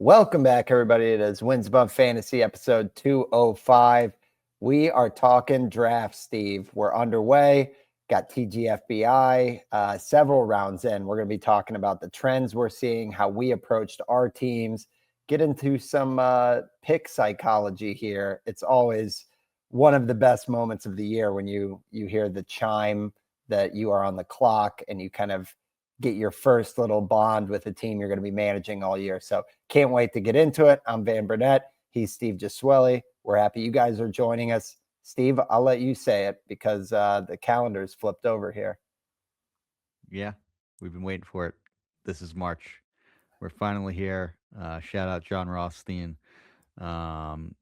Welcome back, everybody. It is Wins Above Fantasy, episode 205. We are talking draft, Steve. We're underway. Got TGFBI, several rounds in. We're going to be talking about the trends we're seeing, how we approached our teams, get into some pick psychology here. It's always one of the best moments of the year when you hear the chime that you are on the clock and you kind of get your first little bond with a team you're going to be managing all year. So can't wait to get into it. I'm Van Burnett. He's Steve Gesuele. We're happy you guys are joining us. Steve, I'll let you say it because the calendar's flipped over here. Yeah, we've been waiting for it. This is March. We're finally here. Shout out John Rothstein.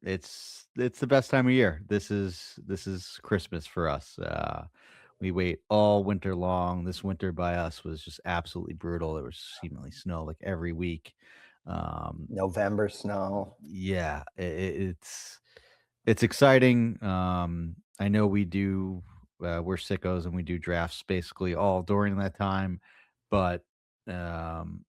It's the best time of year. This is Christmas for us. We wait all winter long. This winter by us was just absolutely brutal. There was seemingly snow like every week. November snow. Yeah, it's exciting. I know we do. We're sickos and we do drafts basically all during that time, but um,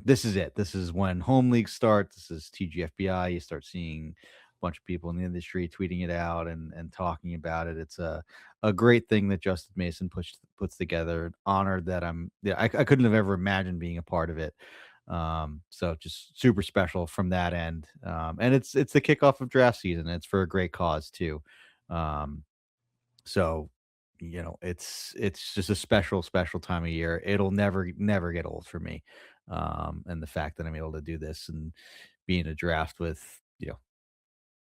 this is it. This is when home leagues start. This is TGFBI. You start seeing a bunch of people in the industry tweeting it out and talking about it. It's a great thing that Justin Mason puts together. Honored that I couldn't have ever imagined being a part of it. So just super special from that end. And it's the kickoff of draft season. It's for a great cause too. Um, so it's just a special time of year. It'll never get old for me. And the fact that I'm able to do this and be in a draft with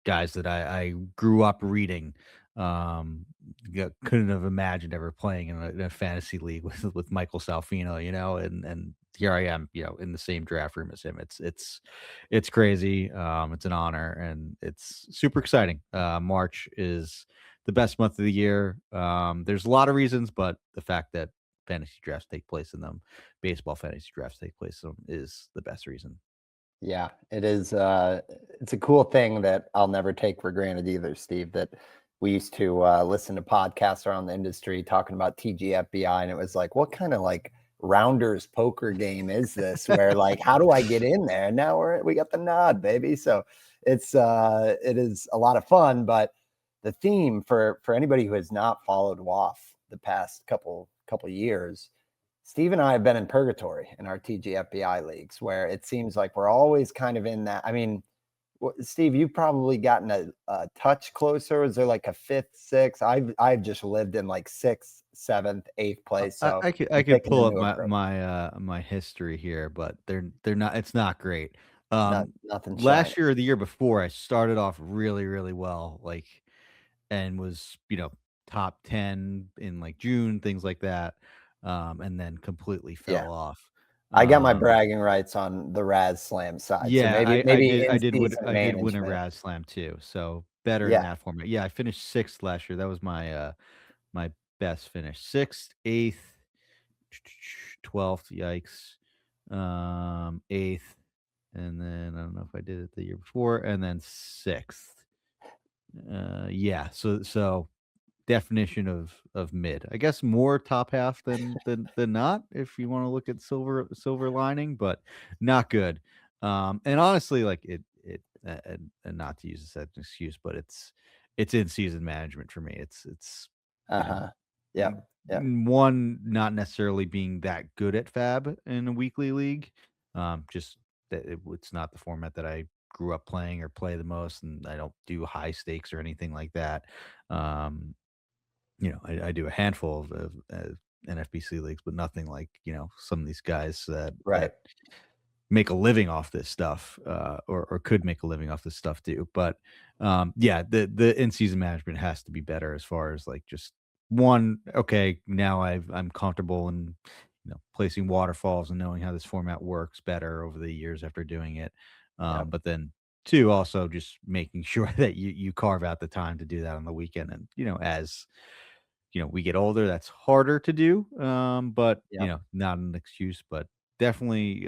guys that I grew up reading. Couldn't have imagined ever playing in a fantasy league with Michael Salfino, and here I am, in the same draft room as him. It's crazy. It's an honor and it's super exciting. March is the best month of the year. There's a lot of reasons, but the fact that fantasy drafts take place in them, baseball fantasy drafts take place in them, is the best reason. Yeah, it is. It's a cool thing that I'll never take for granted either, Steve, that we used to listen to podcasts around the industry talking about TGFBI, and it was like, what kind of like rounders poker game is this? Where like, how do I get in there? And now we got the nod, baby. So it is a lot of fun, but the theme for anybody who has not followed WAF the past couple years, Steve and I have been in purgatory in our TGFBI leagues where it seems like we're always kind of in that. I mean, Steve, you've probably gotten a touch closer. Is there like a fifth, sixth? I've just lived in like sixth, seventh, eighth place. I, So I could I I'm could picking a pull up new my approach. my history here, but they're not. It's not great. Nothing shiny. Last year or the year before, I started off really well, like, and was top 10 in like June, things like that, and then completely Yeah. fell off. I got my Um, bragging rights on the Raz Slam side. So yeah, maybe in I season did win a management. Raz Slam too, so better in Yeah. that format. Yeah, I finished sixth last year. That was my best finish. Sixth, eighth, 12th, yikes. Eighth, and then I don't know if I did it the year before, and then sixth. Yeah, so definition of mid. I guess more top half than not, if you want to look at silver lining, but not good. And honestly, like and not to use this as an excuse, but it's in season management for me. It's Uh-huh. Yep. Yep. one, not necessarily being that good at fab in a weekly league. Just that it's not the format that I grew up playing or play the most, and I don't do high stakes or anything like that. Um, I do a handful of NFBC leagues, but nothing like some of these guys that Right. make a living off this stuff, or could make a living off this stuff too. But yeah, the in season management has to be better as far as like just one. Okay, now I'm comfortable in placing waterfalls and knowing how this format works better over the years after doing it. Yep. But then two, also just making sure that you carve out the time to do that on the weekend. And as we get older, that's harder to do. But Yep. not an excuse, but definitely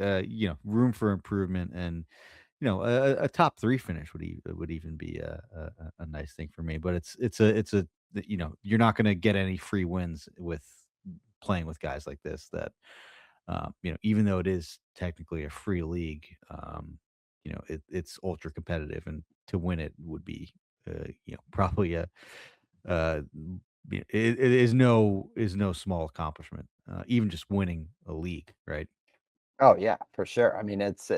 room for improvement. And a top three finish would even be a nice thing for me. But it's a you're not going to get any free wins with playing with guys like this. That even though it is technically a free league, it's ultra competitive, and to win it would be probably it is no small accomplishment, even just winning a league, right? Oh yeah, for sure. I mean, it's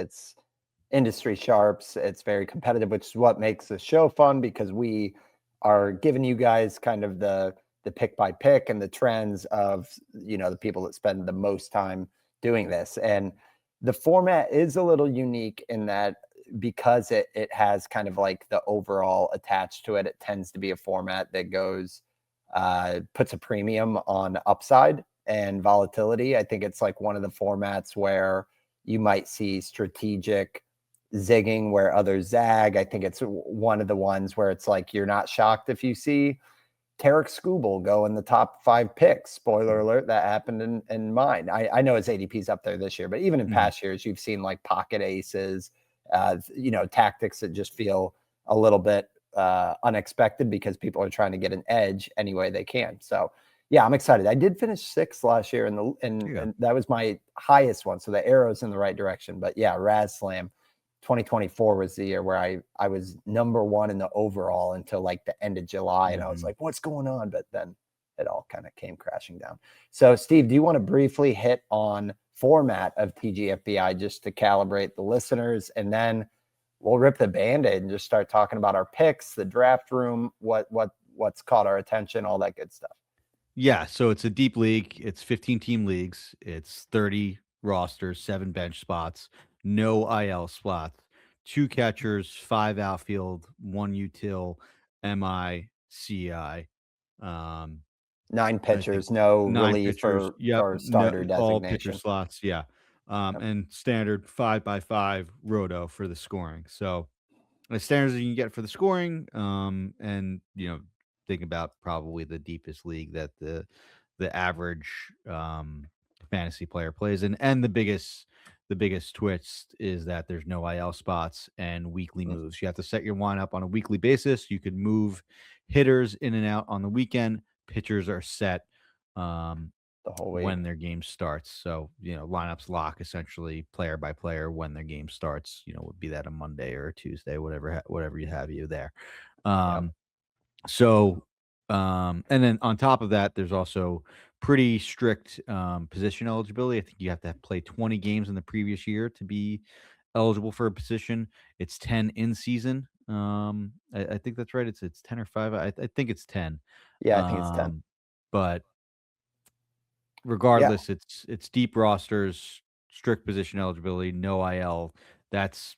industry sharps. It's very competitive, which is what makes the show fun because we are giving you guys kind of the pick by pick and the trends of the people that spend the most time doing this. And the format is a little unique in that because it has kind of like the overall attached to it, it tends to be a format that goes puts a premium on upside and volatility. I think it's like one of the formats where you might see strategic zigging where others zag. I think it's one of the ones where it's like you're not shocked if you see Tarek Skubal go in the top 5 picks. Spoiler alert, that happened in mine. I know his ADP's up there this year, but even in past years, you've seen like pocket aces, tactics that just feel a little bit unexpected because people are trying to get an edge any way they can. So yeah, I'm excited. I did finish 6th last year, and that was my highest one. So the arrow's in the right direction. But yeah, Raz Slam 2024 was the year where I was number 1 in the overall until like the end of July. And I was like, what's going on? But then it all kind of came crashing down. So Steve, do you want to briefly hit on format of TGFBI just to calibrate the listeners? And then we'll rip the Band-Aid and just start talking about our picks, the draft room, what's caught our attention, all that good stuff. Yeah, so it's a deep league. It's 15-team leagues. It's 30 rosters, 7 bench spots, no IL spots, 2 catchers, 5 outfield, 1 util, MI, CI. Um, 9 I think pitchers, no 9 relief pitchers. Yep, or no, starter all pitcher designation. slots. Yeah, Yep. and standard 5x5 roto for the scoring. So as standards as you can get for the scoring, and think about probably the deepest league that the average fantasy player plays in, and the biggest twist is that there's no IL spots and weekly moves. You have to set your lineup on a weekly basis. You can move hitters in and out on the weekend. Pitchers are set The whole week. when their game starts. So, lineups lock essentially player by player when their game starts, would be that a Monday or a Tuesday, whatever you have you there. Yep. So, and then on top of that, there's also pretty strict position eligibility. I think you have to play 20 games in the previous year to be eligible for a position. It's 10 in season. I think that's right. It's 10 or 5. I think it's 10. Yeah, I think it's 10. But Yeah. regardless, it's deep rosters, strict position eligibility, no IL. That's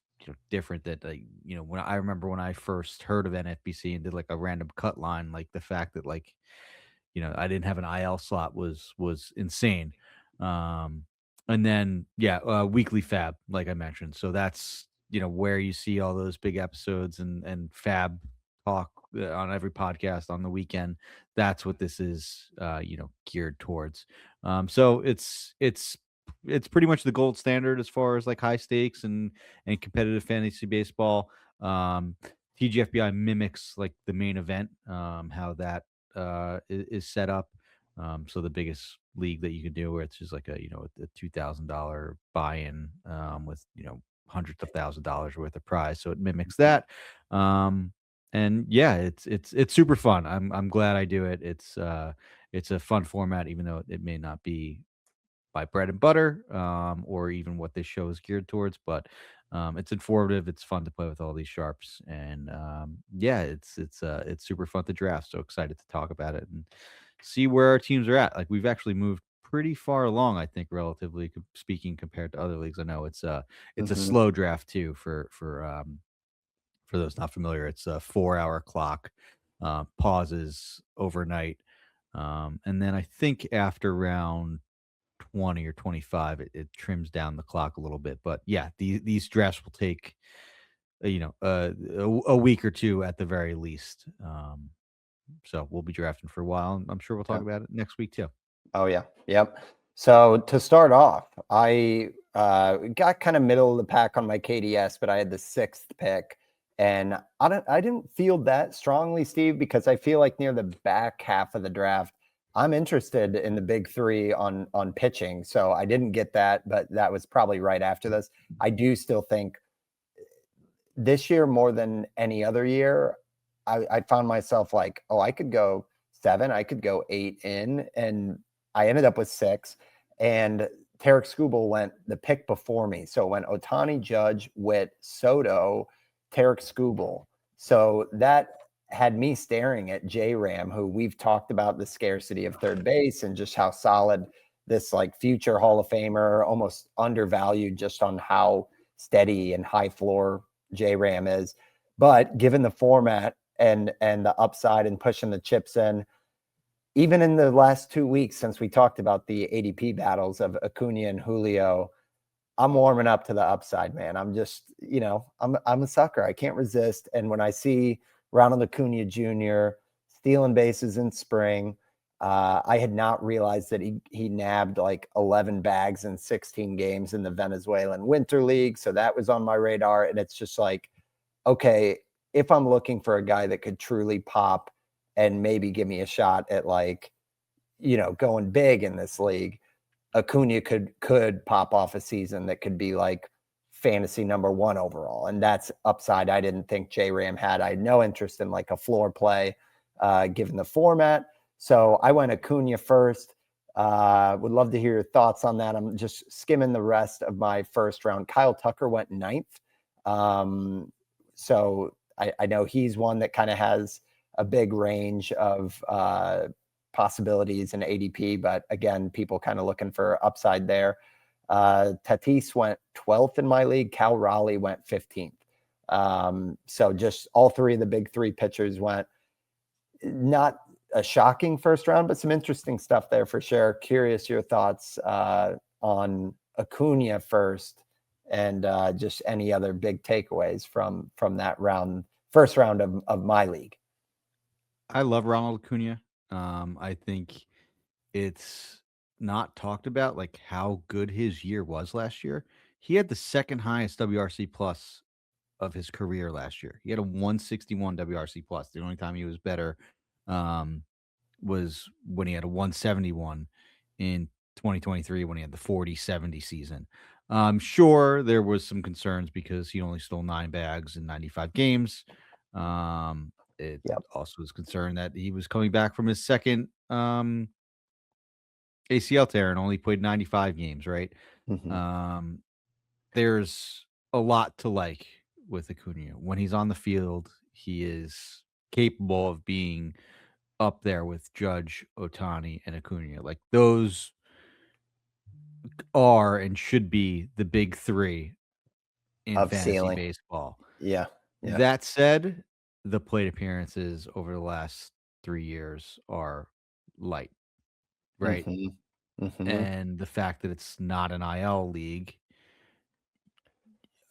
different. That when I remember when I first heard of NFBC and did like a random cut line, like the fact that I didn't have an IL slot was insane. And then weekly fab, like I mentioned. So that's where you see all those big episodes and fab talk on every podcast on the weekend. That's what this is geared towards. So it's pretty much the gold standard as far as like high stakes and competitive fantasy baseball. TGFBI mimics like the main event, how that is set up. So the biggest league that you can do, where it's just like a $2,000 buy-in with hundreds of $1,000s worth of prize. So it mimics that. And yeah, it's super fun. I'm glad I do it. It's a fun format, even though it may not be my bread and butter, or even what this show is geared towards. But it's informative. It's fun to play with all these sharps, and it's super fun to draft. So excited to talk about it and see where our teams are at. Like we've actually moved pretty far along, I think, relatively speaking, compared to other leagues. I know it's a slow draft too for those not familiar. It's a 4-hour clock, pauses overnight. And then I think after round 20 or 25, it trims down the clock a little bit. But yeah, these drafts will take, a week or two at the very least. So we'll be drafting for a while. And I'm sure we'll talk about it next week too. Oh yeah. Yep. So to start off, I got kind of middle of the pack on my KDS, but I had the 6th pick. And I didn't feel that strongly, Steve, because I feel like near the back half of the draft, I'm interested in the big 3 on pitching. So I didn't get that, but that was probably right after this. I do still think this year more than any other year, I found myself like, oh, I could go 7, I could go 8 in, and I ended up with 6. And Tarek Skubal went the pick before me. So it went Ohtani, Judge, Witt, Soto, Tarek Skubal. So that had me staring at J-Ram, who we've talked about the scarcity of third base and just how solid this like future Hall of Famer, almost undervalued just on how steady and high floor J-Ram is. But given the format and the upside and pushing the chips in, even in the last 2 weeks since we talked about the ADP battles of Acuna and Julio, I'm warming up to the upside, man. I'm just, I'm a sucker. I can't resist. And when I see Ronald Acuna Jr. stealing bases in spring, I had not realized that he nabbed like 11 bags in 16 games in the Venezuelan Winter League. So that was on my radar. And it's just like, okay, if I'm looking for a guy that could truly pop and maybe give me a shot at like, going big in this league, Acuna could pop off a season that could be like fantasy number 1 overall. And that's upside I didn't think J-Ram had. I had no interest in like a floor play given the format. So I went Acuna first. Would love to hear your thoughts on that. I'm just skimming the rest of my first round. Kyle Tucker went 9th. So I know he's one that kind of has a big range of possibilities in ADP, but again, people kind of looking for upside there. Tatis went 12th in my league. Cal Raleigh went 15th. So just all 3 of the big 3 pitchers went. Not a shocking first round, but some interesting stuff there for sure. Curious your thoughts on Acuna first, and just any other big takeaways from that first round of my league. I love Ronald Acuna. I think it's not talked about like how good his year was last year. He had the second highest WRC plus of his career last year. He had a 161 WRC plus. The only time he was better was when he had a 171 in 2023 when he had the 40-70 season. Sure, there was some concerns because he only stole 9 bags in 95 games. It Yep. also was concerned that he was coming back from his second ACL tear and only played 95 games, right? Mm-hmm. There's a lot to like with Acuna. When he's on the field, he is capable of being up there with Judge, Ohtani, and Acuna. Like those are and should be the big 3 in Of fantasy ceiling. baseball. Yeah. That said, the plate appearances over the last 3 years are light, right? Mm-hmm. Mm-hmm. And the fact that it's not an IL league,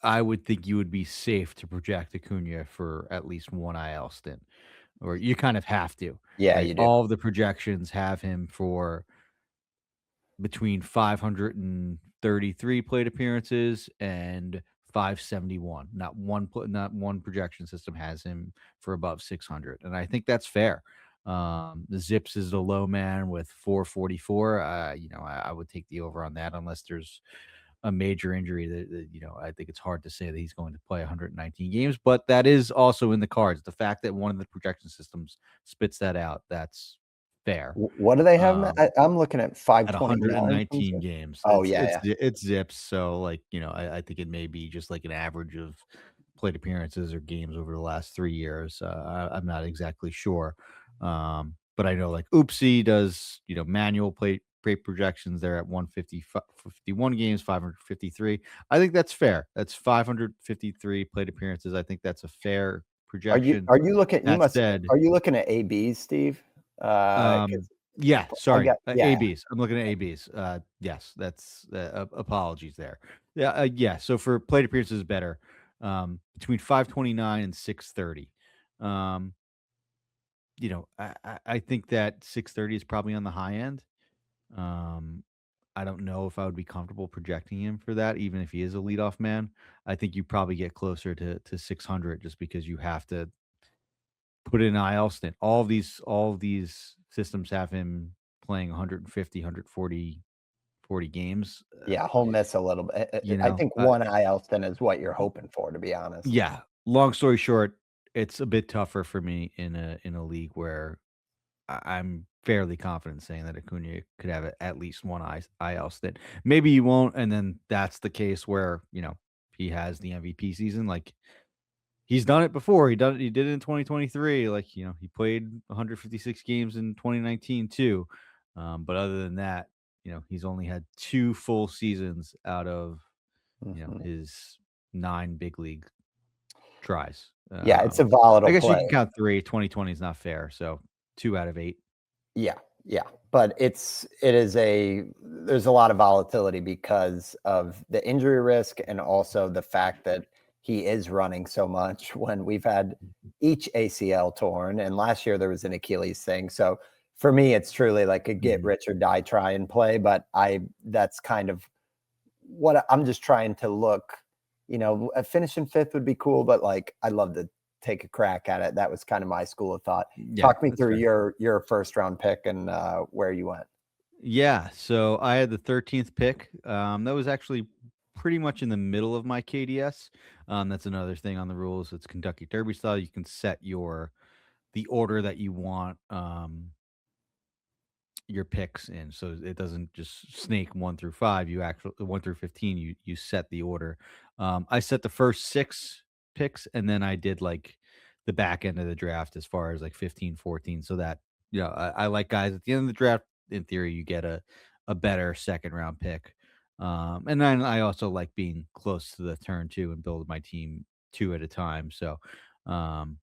I would think you would be safe to project Acuna for at least 1 IL stint, or you kind of have to, Yeah, right? you do. All of the projections have him for between 533 plate appearances and 571. Not one projection system has him for above 600, and I think that's fair. The Zips is the low man with 444. I would take the over on that unless there's a major injury that I think it's hard to say that he's going to play 119 games, but that is also in the cards. The fact that one of the projection systems spits that out, that's fair. What do they have? Um, I'm looking at at 529. 119 games. Oh yeah. It's Zips, so, like, I think it may be just, like, an average of plate appearances or games over the last 3 years. I'm not exactly sure, but I know, like, Oopsie does, manual plate projections. They're at 51 games, 553. I think that's fair. That's 553 plate appearances. I think that's a fair projection. Are you looking? That said, Are you looking at ABs, Steve? 'Cause yeah, I sorry, got yeah. ABs. I'm looking at ABs. Yes, that's apologies there. Yeah, yeah. So for plate appearances is better, between 529 and 630. Um, I think that 630 is probably on the high end. Um, I don't know if I would be comfortable projecting him for that, even if he is a leadoff man. I think you probably get closer to 600 just because you have to put in IL stint. All of these systems have him playing 150, 140 games. Yeah, he'll miss a little bit. You I know, think one IL stint is what you're hoping for, to be honest. yeah, long story short, it's a bit tougher for me in a league where I'm fairly confident saying that Acuna could have at least one IL stint. Maybe he won't, and then that's the case where he has the MVP season. Like he's done it before. He did it in 2023. Like he played 156 games in 2019 too. But other than that, he's only had 2 full seasons out of Mhm. his 9 big league tries. Yeah, it's a I volatile guess you play. can count 3. 2020 is not fair, so 2 out of 8. Yeah, yeah, but there's a lot of volatility because of the injury risk and also the fact that he is running so much when we've had each ACL torn, and last year there was an Achilles thing. So for me, it's truly like a get Mhm. rich or die try and play, but that's kind of what I'm just trying to look, finishing fifth would be cool, but like I'd love to take a crack at it. That was kind of my school of thought. Yeah, Talk me that's through fair. your first round pick and where you went. Yeah, so I had the 13th pick. That was actually pretty much in the middle of my KDS. That's another thing on the rules. It's Kentucky Derby style. You can set the order that you want your picks in, so it doesn't just snake 1 through 5. You actually 1 through 15. You set the order. I set the first 6 picks, and then I did like the back end of the draft as far as like 15, 14. So that I like guys at the end of the draft. In theory, you get a better second round pick. And then I also like being close to the turn too and build my team 2 at a time. So um,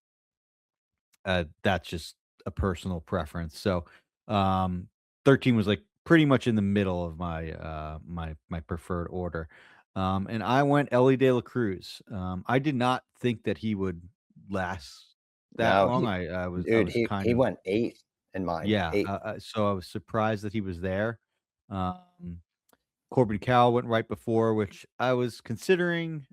that's just a personal preference. So, um, 13 was like pretty much in the middle of my preferred order. And I went Elly De La Cruz. I did not think that he would last that No, long. I dude, was kind he of went eighth in mine. yeah. Eighth. So I was surprised that he was there. Um, Corbin Cowell went right before, which I was considering.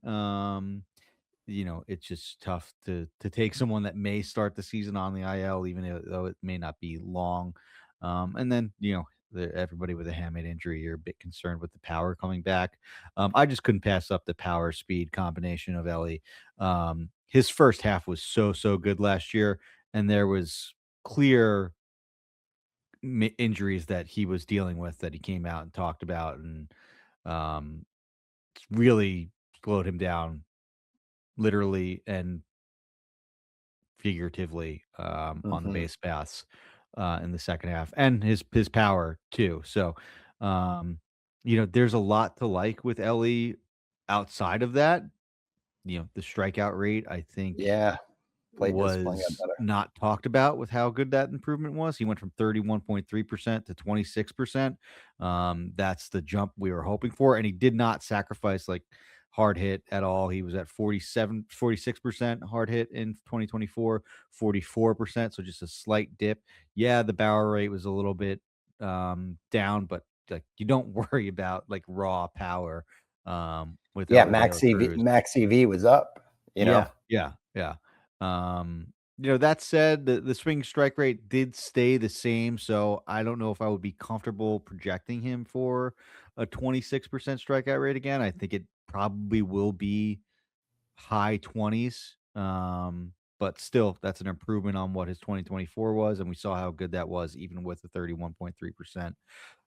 It's just tough to take someone that may start the season on the IL, even though it may not be long. And then everybody with a hamate injury, you're a bit concerned with the power coming back. I just couldn't pass up the power speed combination of Ellie. His first half was so good last year, and there was clear injuries that he was dealing with that he came out and talked about, and um, really slowed him down literally and figuratively on the Mhm. base paths in the second half, and his power too. So, um, there's a lot to like with Ellie outside of that. The strikeout rate I think Yeah, plate discipline got was better. not talked about with how good that improvement was. He went from 31.3% to 26%. That's the jump we were hoping for. And he did not sacrifice like hard hit at all. He was at 46% hard hit in 2024, 44%. So just a slight dip. Yeah, the barrel rate was a little bit down, but like you don't worry about like raw power with Yeah, Ellie De La Cruz. Max EV was up. Yeah, yeah, yeah. That said, the swing strike rate did stay the same, so I don't know if I would be comfortable projecting him for a 26% strikeout rate again. I think it probably will be high 20s. But still, that's an improvement on what his 2024 was, and we saw how good that was even with the 31.3%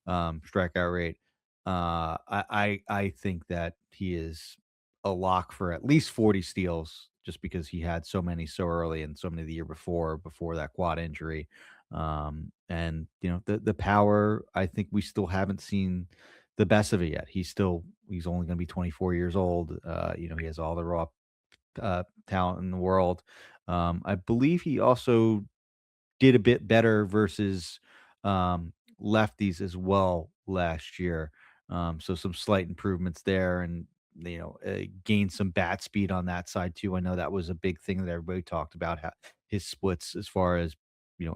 strikeout rate. I think that he is a lock for at least 40 steals just because he had so many so early and so many the year before that quad injury. And the power, I think we still haven't seen the best of it yet. He's only going to be 24 years old. He has all the raw talent in the world. I believe he also did a bit better versus lefties as well last year. So some slight improvements there, and gained some bat speed on that side too. I know that was a big thing that everybody talked about his splits as far as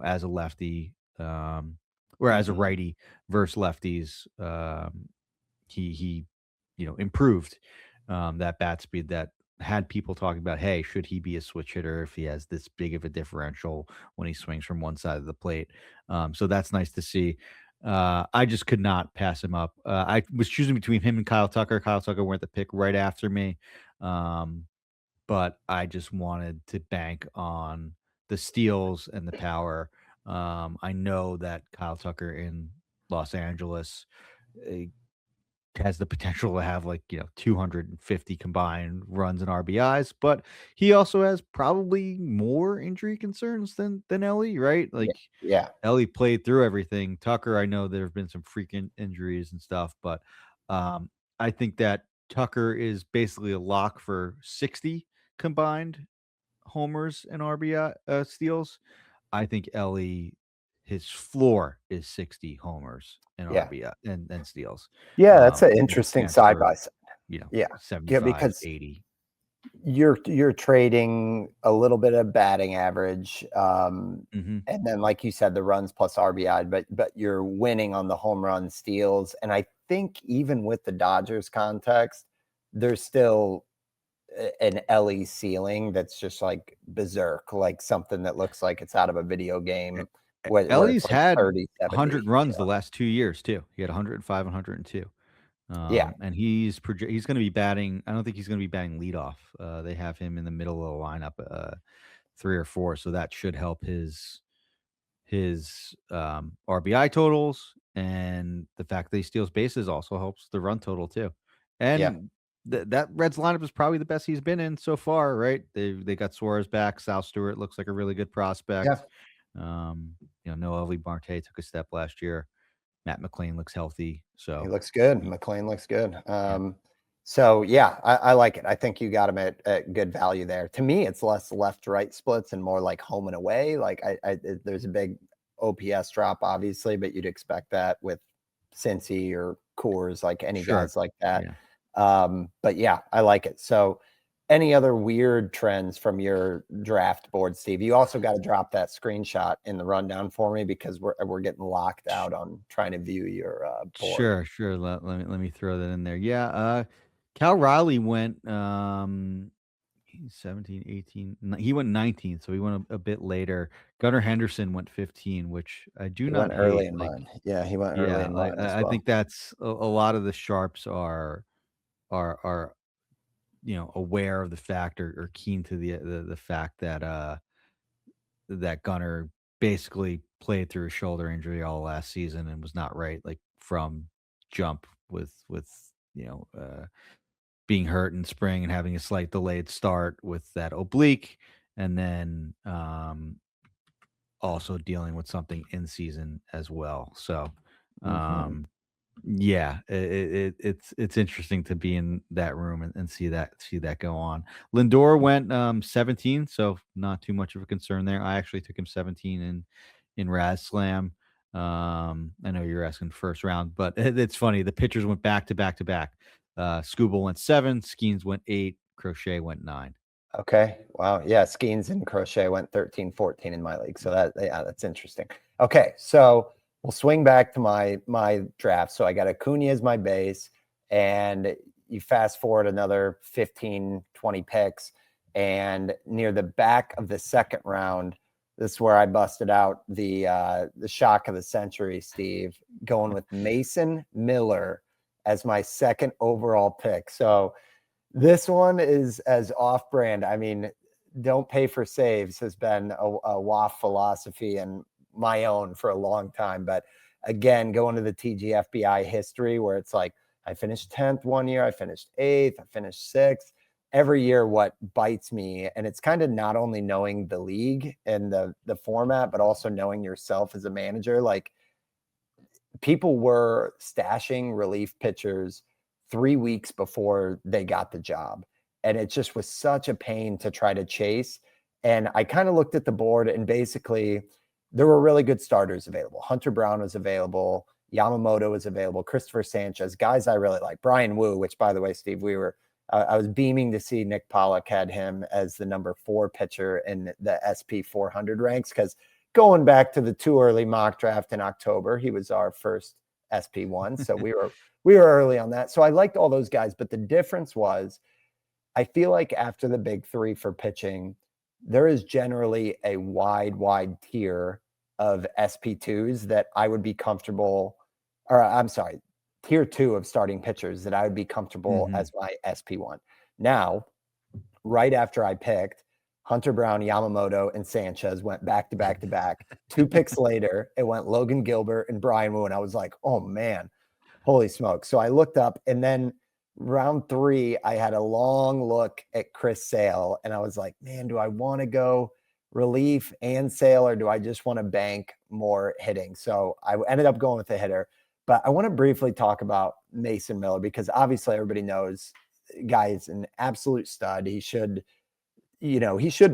as a lefty or as a Mhm. righty versus lefties. He improved that bat speed that had people talking about, hey, should he be a switch hitter if he has this big of a differential when he swings from one side of the plate? So that's nice to see. I just could not pass him up. I was choosing between him and Kyle Tucker. Kyle Tucker went the pick right after me. Um, but I just wanted to bank on the steals and the power. I know that Kyle Tucker in Los Angeles uh, has the potential to have 250 combined runs and RBIs, but he also has probably more injury concerns than Ellie, right? Yeah. Like Yeah. Ellie played through everything. Tucker, I know there have been some freaking injuries and stuff, but I think that Tucker is basically a lock for 60 combined homers and RBI steals. I think Ellie, his floor is 60 homers and Yeah. RBI and steals. Yeah. That's an With a interesting chance side for, by side. you know, Yeah. Yeah. 75, Because 80. you're trading a little bit of batting average, Mhm. and then like you said, the runs plus RBI, but you're winning on the home run steals. And I think even with the Dodgers context, there's still an Ellie ceiling that's just like berserk, like something that looks like it's out of a video E game E where it's Ellie's like had 30, 100 70. runs the last 2 years too. He had 105 and 102. Yeah. And he's gonna be batting. I don't think he's gonna be batting leadoff. They have him in the middle of the lineup, 3 or 4, so that should help his RBI totals, and the fact that he steals bases also helps the run total too. Yeah. And that Reds lineup is probably the best he's been in so far, right? They got Suarez back. Sal Stewart looks like a really good Yeah. prospect. No Elly Marte took a step last year. Matt McLean looks healthy, He so looks good. McLean looks good. yeah, So yeah, I like it. I think you got him at good value there. To me, it's less left-right splits and more like home and away. Like there's a big OPS drop, obviously, but you'd expect that with Cincy or Coors, like any sure, guys like that. yeah. But yeah, I like it. So any other weird trends from your draft board, Steve? You also got to drop that screenshot in the rundown for me because we're getting locked out on trying to view your board. Sure, sure. Let me throw that in there. Yeah, Cal Riley went 17, 18. He went 19th, so he went a bit later. Gunnar Henderson went 15, which I do He not went early hate. in Like, mine. Yeah, he went early yeah, in like mine as I well. think that's a lot of the sharps are aware of the fact or keen to the fact that that Gunnar basically played through a shoulder injury all last season and was not right like from jump with you know uh being hurt in spring and having a slight delayed start with that oblique, and then also dealing with something in season as well. So Mhm. um yeah, it's interesting to be in that room and see that go on. Lindor went 17, so not too much of a concern there. I actually took him 17 in Raz Slam. I know you're asking first round, but it's funny. The pitchers went back to back to back. Scooble went 7, Skeens went 8, Crochet went 9. Okay. Wow. Yeah, Skeens and Crochet went 13, 14 in my league. So that's interesting. Okay. So we'll swing back to my draft. So I got Acuna as my base, and you fast forward another 15, 20 picks, and near the back of the second round, this is where I busted out the shock of the century, Steve, going with Mason Miller as my second overall pick. So this one is as off-brand. I mean, don't pay for saves has been a WAF philosophy and my own for a long time. But again, going to the TGFBI history where it's like I finished 10th one year, I finished 8th, I finished 6th. Every year, what bites me, and it's kind of not only knowing the league and the format, but also knowing yourself as a manager. Like people were stashing relief pitchers 3 weeks before they got the job. And it just was such a pain to try to chase. And I kind of looked at the board and basically there were really good starters available. Hunter Brown was available. Yamamoto was available. Christopher Sanchez, guys I really like. Brian Wu, which by the way, Steve, I was beaming to see Nick Pollock had him as the number 4 pitcher in the SP 400 ranks because going back to the too early mock draft in October, he was our first SP1. So we were early on that. So I liked all those guys, but the difference was I feel like after the big 3 for pitching, there is generally a wide tier of SP2s that I would be comfortable, or I'm sorry, tier 2 of starting pitchers that I would be comfortable Mhm. as my SP1. Now, right after I picked, Hunter Brown, Yamamoto, and Sanchez went back to back to back. 2 picks later, it went Logan Gilbert and Brian Wu, and I was like, oh man, holy smoke. So I looked up, and then round 3, I had a long look at Chris Sale, and I was like, man, do I want to go relief and Sale, or do I just want to bank more hitting? So I ended up going with the hitter. But I want to briefly talk about Mason Miller, because obviously everybody knows guy is an absolute stud. He should be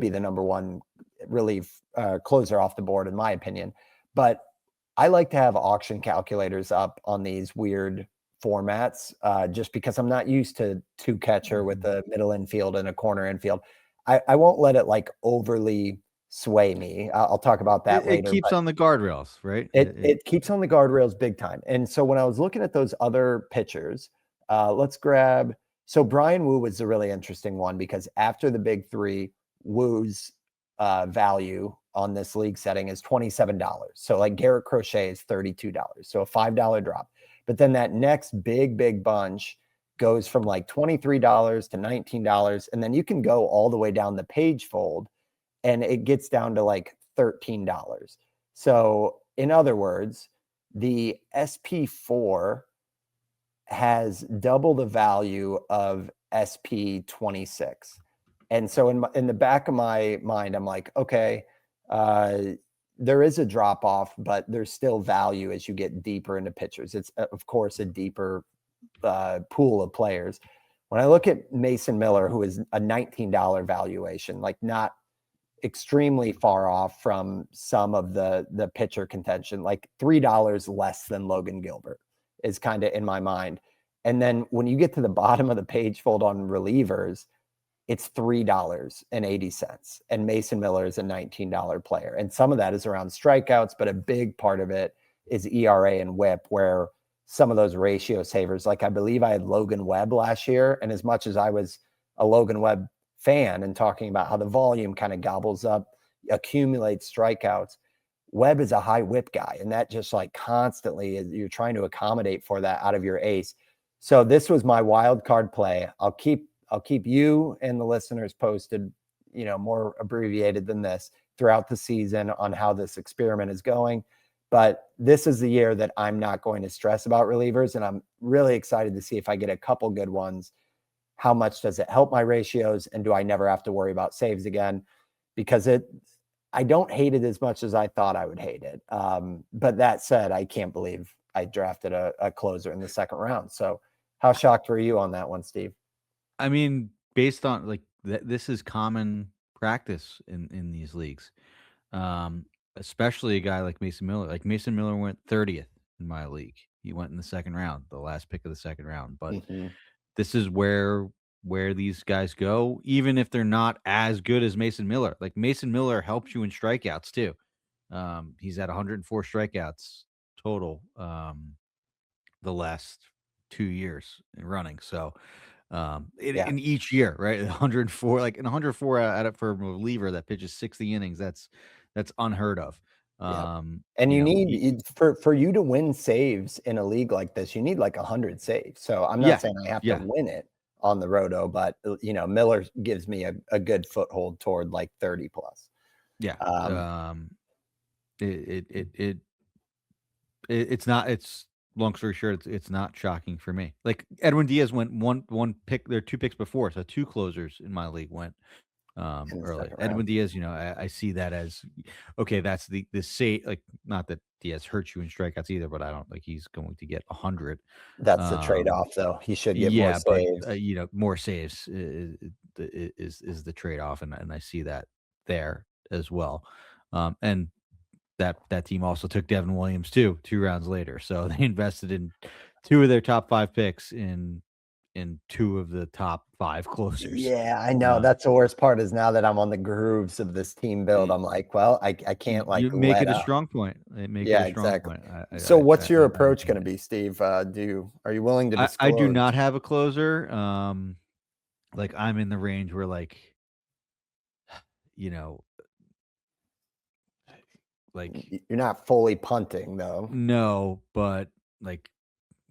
the number one relief closer off the board, in my opinion. But I like to have auction calculators up on these weird formats, just because I'm not used to 2 catcher with a middle infield and a corner infield. I won't let it like overly sway me. I'll talk about that It later. keeps on the guardrails, right? It keeps on the guardrails big time. And so when I was looking at those other pitchers, let's grab. So Brian Wu was a really interesting one, because after the big 3, Wu's value on this league setting is $27. So like Garrett Crochet is $32. So a $5 drop. But then that next big bunch goes from like $23 to $19. And then you can go all the way down the page fold, and it gets down to like $13. So in other words, the SP4 has double the value of SP26. And so in the back of my mind, I'm like, okay, there is a drop off, but there's still value as you get deeper into pitchers. It's of course a deeper pool of players. When I look at Mason Miller, who is a $19 valuation, like not extremely far off from some of the pitcher contention, like $3 less than Logan Gilbert is kind of in my mind. And then when you get to the bottom of the page fold on relievers, it's $3.80. And Mason Miller is a $19 player. And some of that is around strikeouts, but a big part of it is ERA and whip, where some of those ratio savers, like I believe I had Logan Webb last year. And as much as I was a Logan Webb fan and talking about how the volume kind of gobbles up, accumulates strikeouts, Webb is a high whip guy. And that just like constantly you're trying to accommodate for that out of your ace. So this was my wild card play. I'll keep you and the listeners posted, more abbreviated than this throughout the season on how this experiment is going. But this is the year that I'm not going to stress about relievers. And I'm really excited to see if I get a couple good ones. How much does it help my ratios? And do I never have to worry about saves again? Because I don't hate it as much as I thought I would hate it. But that said, I can't believe I drafted a closer in the second round. So how shocked were you on that one, Steve? I mean, based on like this is common practice in these leagues, um, especially a guy like Mason Miller. Like Mason Miller went 30th in my league. He went in the second round, the last pick of the second round. But this is where these guys go, even if they're not as good as Mason Miller. Like Mason Miller helps you in strikeouts too. He's at 104 strikeouts total the last 2 years running. So in each year, right? 104, like in 104 out of for a reliever that pitches 60 innings. That's unheard of. And you need for you to win saves in a league like this, you need like 100 saves. So I'm not saying I have to win it on the roto, but Miller gives me a good foothold toward like 30 plus. Yeah. It's not. It's long story short. It's not shocking for me. Like Edwin Diaz went one pick. There are 2 picks before, so 2 closers in my league went early. Edwin Diaz, I see that as okay. That's the say, like, not that Diaz hurts you in strikeouts either, but I don't think he's going to get 100. That's the trade-off, though. He should get more saves. But more saves is the trade-off, and I see that there as well. And that team also took Devin Williams too 2 rounds later, so they invested in 2 of their top 5 picks in 2 of the top 5 closers. Yeah, I know. That's the worst part, is now that I'm on the grooves of this team build, I'm like, well, I can't like you make it a up. strong point. Exactly. So what's your approach going to be, Steve? Are you willing to disclose? I do not have a closer. Like I'm in the range where like like you're not fully punting though. No, but like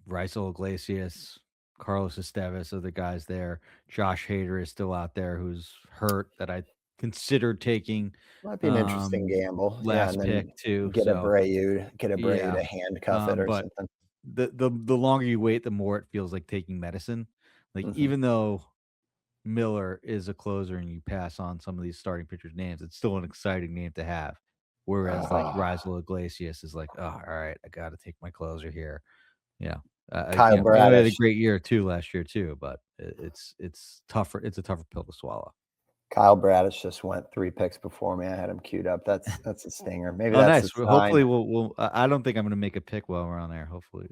Raisel Iglesias, Carlos Estevez are the guys there. Josh Hader is still out there, who's hurt, that I considered taking Might be an interesting gamble. Yeah, last and pick then too. get a So Abreu yeah, to handcuff it or but something. the longer you wait, the more it feels like taking medicine. Like Mhm. even though Miller is a closer and you pass on some of these starting pitchers' names, it's still an exciting name to have. Whereas like Ah, Raisel Iglesias is like, oh, all right, I got to take my closer here. Yeah. Kyle I know he had a Bradish. great year too last year too, but it's tougher. It's a tougher pill to swallow. Kyle Bradish just went 3 picks before me. I had him queued up. That's a stinger. Maybe Oh, that's a nice. Well, hopefully, sign. I don't think I'm gonna make a pick while we're on there. Hopefully,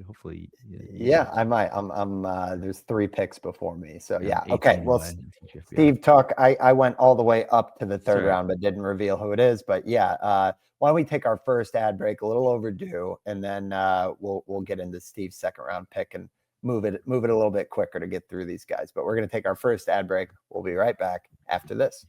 you Yeah, get I might. There's 3 picks before me. So I'm yeah. Okay. 18 Well, away in TGFBI. Steve, talk. I went all the way up to the It's all third right. round, but didn't reveal who it is. But yeah, why don't we take our first ad break, a little overdue, and then we'll get into Steve's second round pick and move it a little bit quicker to get through these guys. But we're gonna take our first ad break. We'll be right back after this.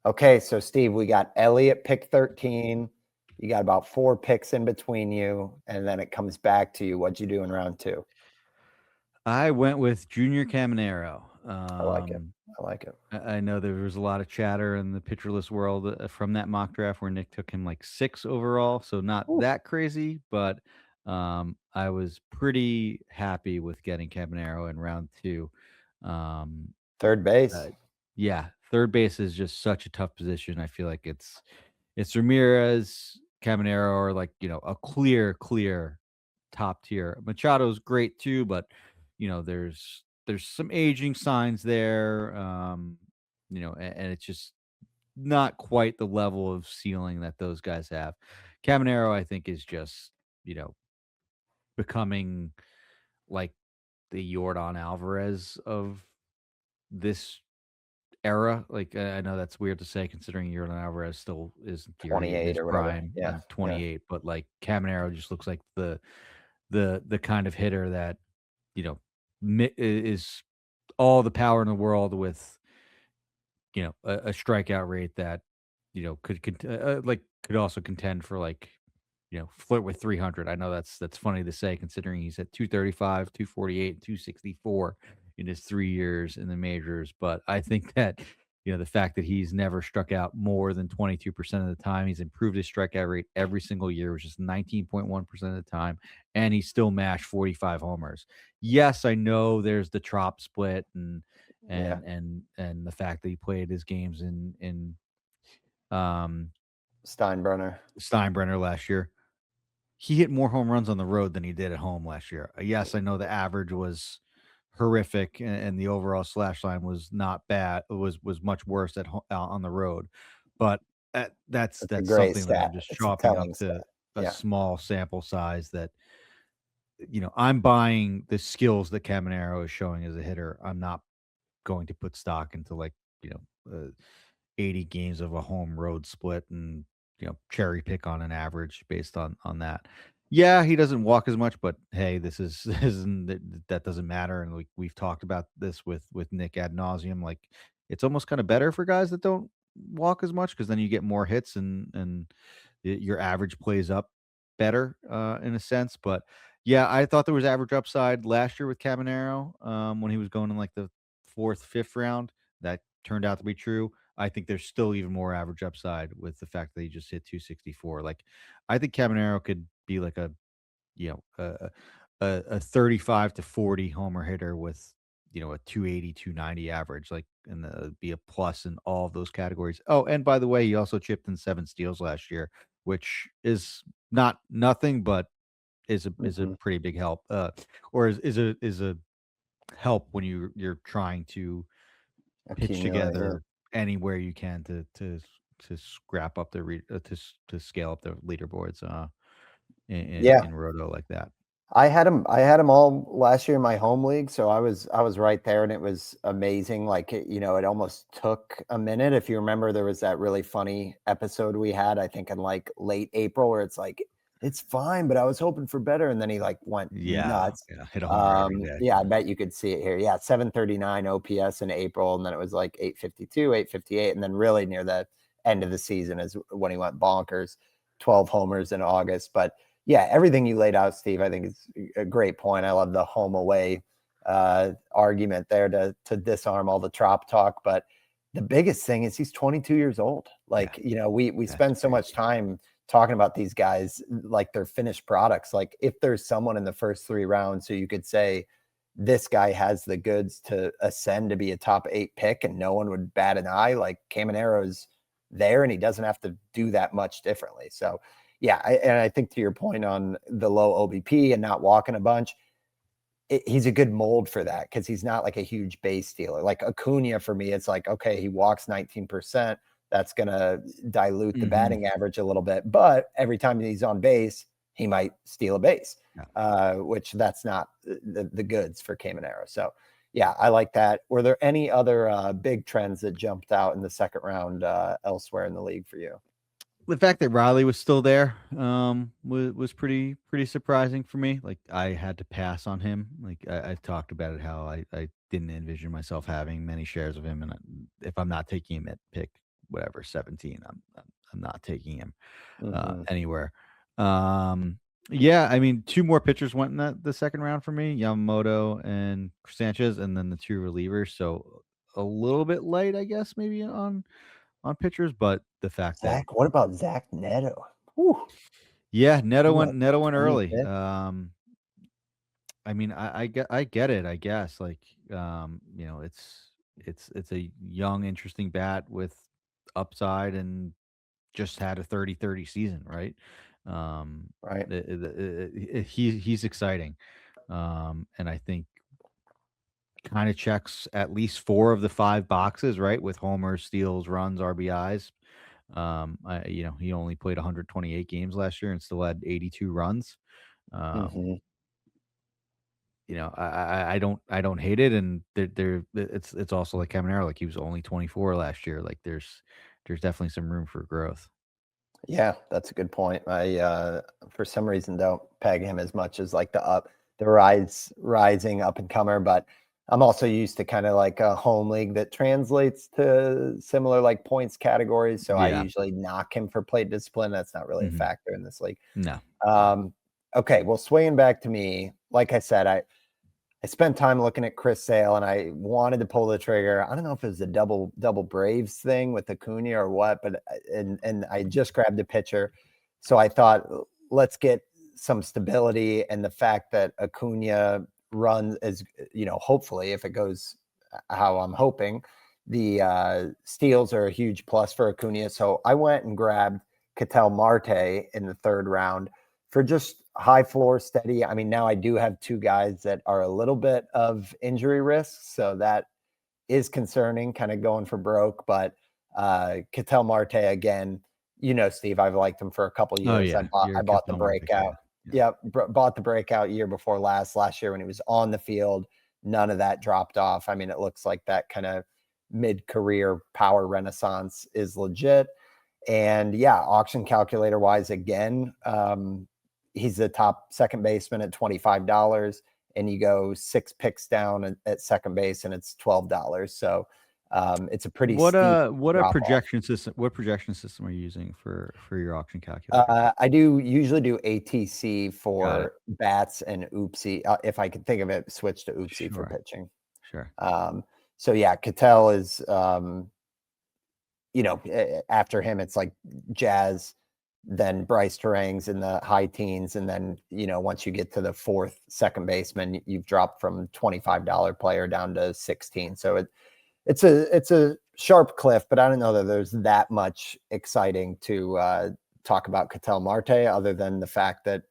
Okay, so Steve, we got Elly at pick 13. You got about 4 picks in between you, and then it comes back to you. What'd you do in round 2? I went with Junior Caminero. I like it. I like it. I know there was a lot of chatter in the pitcherless world from that mock draft where Nick took him like 6 overall, so not Ooh, that crazy, but I was pretty happy with getting Caminero in round 2. Um, third base. yeah, third base is just such a tough position. I feel like it's Ramirez, Caminero, or like a clear top tier. Machado's great too, but there's some aging signs there. And it's just not quite the level of ceiling that those guys have. Caminero, I think, is just you know becoming like the Jordan Alvarez of this era. Like, I know that's weird to say considering Jordan Alvarez still is in theory in 28 his or whatever. prime Yeah. and Yeah. 28, but like Caminero just looks like the kind of hitter that, you know, is all the power in the world with, a strikeout rate that, could also contend for like, flirt with 300. I know that's funny to say considering he's at 235, 248, 264 in his 3 years in the majors, but I think that, the fact that he's never struck out more than 22% of the time, he's improved his strikeout rate every single year, which is 19.1% of the time, and he still mashed 45 homers. Yes, I know there's the Trop split and Yeah. the fact that he played his games in um Steinbrenner. Steinbrenner last year. He hit more home runs on the road than he did at home last year. Yes, I know the average was horrific and the overall slash line was not bad. It was much worse on the road, but It's a that's great something that stat. I'm just It's a chalking up telling to stat. a Yeah. small sample size that I'm buying the skills that Caminero is showing as a hitter. I'm not going to put stock into like, 80 games of a home road split and, cherry pick on an average based on that. Yeah, he doesn't walk as much, but hey, this is isn't that doesn't matter. And we've talked about this with Nick ad nauseum. Like it's almost kind of better for guys that don't walk as much because then you get more hits and your average plays up better in a sense. But yeah, I thought there was average upside last year with Caminero when he was going in like the fourth, fifth round. That turned out to be true. I think there's still even more average upside with the fact that he just hit 264. Like, I think Caminero could be like a, you know, a 35 to 40 homer hitter with, a 280, 290 average, like, and be a plus in all of those categories. Oh, and by the way, he also chipped in 7 steals last year, which is not nothing, but is a Mhm. pretty big help. Or is a help when you're trying to pitch Accumulate. Yeah. together anywhere you can to scrap up the to scale up the leaderboards Yeah. in roto like that. I had him all last year in my home league, so I was right there, and it was amazing. Like it almost took a minute. If you remember, there was that really funny episode we had, I think in like late April, where it's like it's fine, but I was hoping for better, and then he like went Yeah, nuts. yeah, hit a homer every day. Yeah, I bet you could see it here. Yeah, 739 OPS in April, and then it was like 852, 858, and then really near the end of the season is when he went bonkers, 12 homers in August, but yeah, everything you laid out, Steve, I think is a great point. I love the home away argument there to disarm all the trop talk. But the biggest thing is he's 22 years old. Like, we spend so much time talking about these guys like they're finished products. Like, if there's someone in the first 3 rounds who you could say this guy has the goods to ascend to be a top 8 pick and no one would bat an eye, like Caminero's there and he doesn't have to do that much differently. So yeah, and I think to your point on the low OBP and not walking a bunch, he's a good mold for that because he's not like a huge base stealer. Like Acuna, for me, it's like, okay, he walks 19%. That's going to dilute the batting average a little bit. But every time he's on base, he might steal a base, which that's not the goods for Caminero. So, yeah, I like that. Were there any other big trends that jumped out in the second round elsewhere in the league for you? The fact that Riley was still there was pretty surprising for me. Like, I had to pass on him. Like, I've talked about it, how I didn't envision myself having many shares of him, and if I'm not taking him at pick 17, I'm not taking him anywhere. Yeah, I mean, 2 more pitchers went in the second round for me, Yamamoto and Sanchez, and then the 2 relievers. So a little bit light, I guess, maybe on pitchers, but the fact that what about Zach Neto? Whew. Yeah, Neto went early. I mean, I get it, I guess. Like, it's a young, interesting bat with upside and just had a 30-30 season, right? Right. He's exciting. And I think kind of checks at least 4 of the 5 boxes, right? With homers, steals, runs, RBIs. He only played 128 games last year and still had 82 runs. I don't hate it, and it's also like Caminero, like he was only 24 last year. Like there's definitely some room for growth. Yeah, that's a good point. I for some reason don't peg him as much as like the rising up and comer, but I'm also used to kind of like a home league that translates to similar like points categories. So I usually knock him for plate discipline. That's not really a factor in this league. No. Okay, well, swaying back to me, like I said, I spent time looking at Chris Sale and I wanted to pull the trigger. I don't know if it was a double Braves thing with Acuna or what, but and I just grabbed a pitcher. So I thought, let's get some stability, and the fact that Acuna runs, as hopefully, if it goes how I'm hoping, the steals are a huge plus for Acuna. So I went and grabbed Ketel Marte in the third round for just high floor, steady. I mean, now I do have 2 guys that are a little bit of injury risk, so that is concerning, kind of going for broke. But Ketel Marte, again, Steve, I've liked him for a couple years. Oh, yeah. I bought the breakout. Bought the breakout year before last year when he was on the field. None of that dropped off. I mean, it looks like that kind of mid-career power renaissance is legit. And yeah, auction calculator wise, again, he's the top second baseman at $25, and you go 6 picks down at second base and it's $12. So it's a pretty what steep projection system? What projection system are you using for your auction calculator? I usually do ATC for bats and oopsie. If I can think of it, switch to oopsie for pitching. Sure. So yeah, Ketel is after him, it's like Jazz, then Bryce Terang's in the high teens. And then, once you get to the 4th second baseman, you've dropped from $25 player down to 16. So it's a sharp cliff, but I don't know that there's that much exciting to talk about Ketel Marte, other than the fact that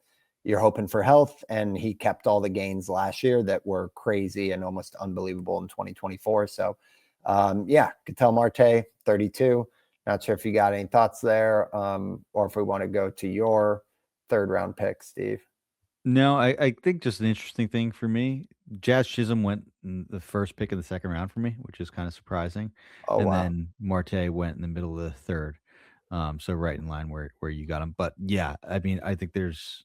you're hoping for health, and he kept all the gains last year that were crazy and almost unbelievable in 2024. So Ketel Marte, 32. Not sure if you got any thoughts there, or if we want to go to your third round pick, Steve. No, I think just an interesting thing for me, Jazz Chisholm went in the first pick of the second round for me, which is kind of surprising. Oh, and wow. then Marte went in the middle of the third. So right in line where you got him. But yeah, I mean, I think there's,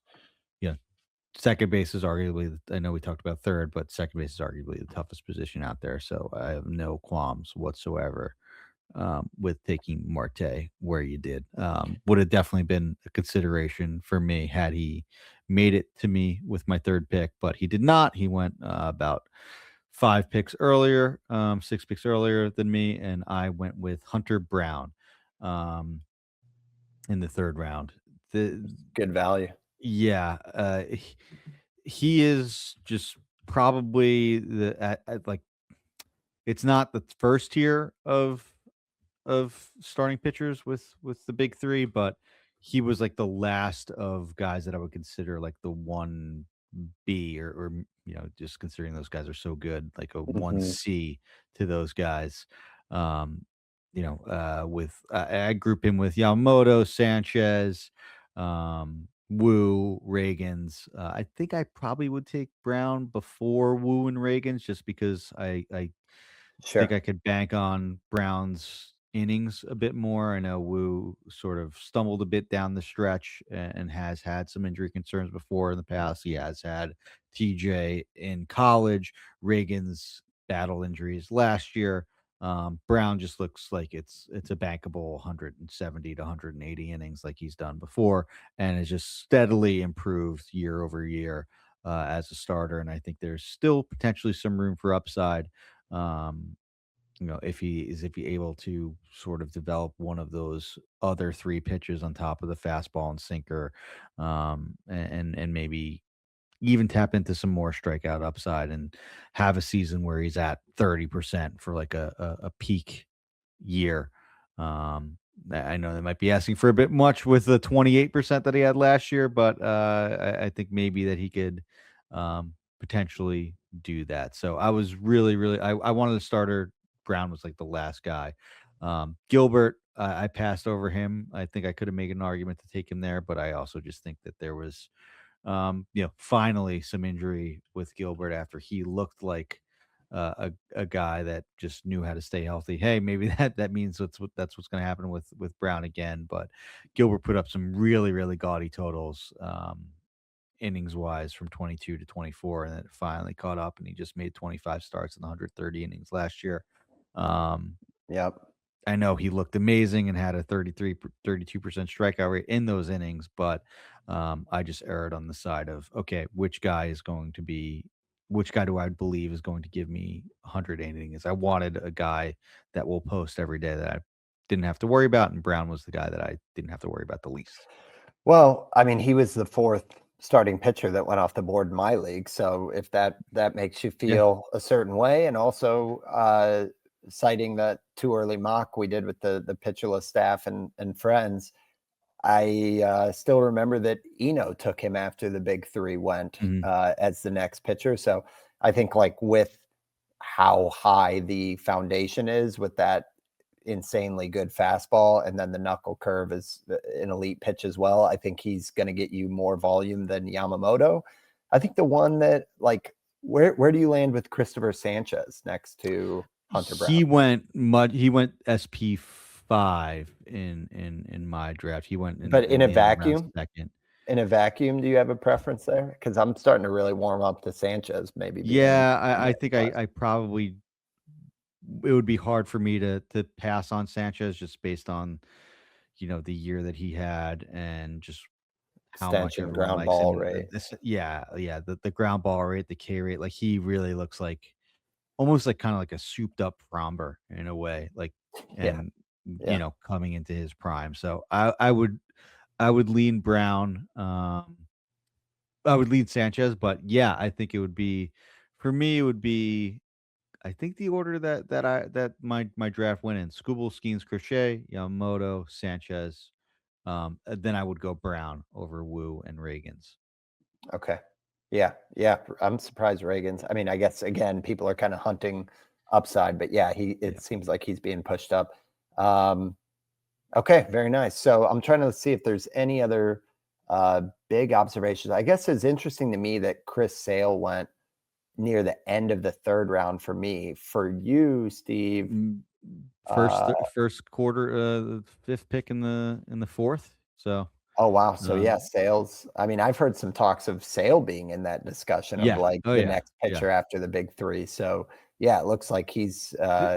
second base is arguably, I know we talked about third, but second base is arguably the toughest position out there. So I have no qualms whatsoever with taking Marte where you did. Would have definitely been a consideration for me had he made it to me with my third pick, but he did not. He went about 5 picks earlier, 6 picks earlier than me, and I went with Hunter Brown, um, in the 3rd round. The Good value. Yeah, he is just probably at, like, it's not the first tier of starting pitchers with the big 3, but he was, like, the last of guys that I would consider, like, the 1B or just considering those guys are so good, like a Mhm. 1C to those guys. Um, with I group him with Yamamoto, Sanchez, Wu, Reagans. I think I probably would take Brown before Wu and Reagans just because I think Sure. I could bank on Brown's innings a bit more. I know Wu sort of stumbled a bit down the stretch and has had some injury concerns before in the past. He has had TJ in college. Reagan's battle injuries last year. Brown just looks like it's a bankable 170 to 180 innings like he's done before, and has just steadily improved year over year as a starter. And I think there's still potentially some room for upside. Um, if he able to sort of develop one of those other 3 pitches on top of the fastball and sinker, and maybe even tap into some more strikeout upside and have a season where he's at 30% for like a peak year. I know they might be asking for a bit much with the 28% that he had last year, but I think maybe that he could potentially do that. So I was really I wanted a starter. Brown was like the last guy. Gilbert, I passed over him. I think I could have made an argument to take him there, but I also just think that there was finally some injury with Gilbert after he looked like a guy that just knew how to stay healthy. Hey, maybe that means that's what's going to happen with Brown again. But Gilbert put up some really gaudy totals, innings wise from 22 to 24, and then it finally caught up, and he just made 25 starts in 130 innings last year. Um, Yep. I know he looked amazing and had a 32% strikeout rate in those innings, but I just erred on the side of, okay, which guy do I believe is going to give me 100 innings? I wanted a guy that will post every day that I didn't have to worry about, and Brown was the guy that I didn't have to worry about the least. Well, I mean, he was the 4th starting pitcher that went off the board in my league, so if that makes you Yeah. feel a certain way, and also, citing that too early mock we did with the pitcherless staff and friends, I, still remember that Eno took him after the big 3 went, Mhm. as the next pitcher, so I think, like, with how high the foundation is with that insanely good fastball, and then the knuckle curve is an elite pitch as well. I think he's going to get you more volume than Yamamoto. I think the one that like where do you land with Christopher Sanchez next to Hunter Brown? He went SP5 in my draft. He went But in around second. in a vacuum, do you have a preference there? Because I'm starting to really warm up to Sanchez maybe being Yeah, in I my think spot. I probably it would be hard for me to pass on Sanchez just based on, the year that he had and just how much Extension everyone ground likes him. ball And rate. the ground ball rate, the K rate, like he really looks like almost like kind of like a souped up Fromber in a way, like Yeah. and Yeah. coming into his prime. So I would lean Brown. I would lean Sanchez, but yeah, I think it would be for me. It would be I think the order that my draft went in: Skubal, Skeens, Crochet, Yamamoto, Sanchez. Then I would go Brown over Wu and Reagans. Okay. Yeah, yeah, I'm surprised Reagan's I mean, I guess, again, people are kinda hunting upside, but yeah, he Yeah. it seems like he's being pushed up. Um, okay, very nice. So I'm trying to see if there's any other, big observations. I guess it's interesting to me that Chris Sale went near the end of the 3rd round for me. For you, Steve, Mm, uh first quarter, the fifth pick in the fourth. So, oh, wow. So, yeah, um, Sales I mean, I've heard some talks of Sale being in that discussion of, yeah. like, Oh the yeah. next Yeah. pitcher after the big 3. So, yeah, it looks like he's, It,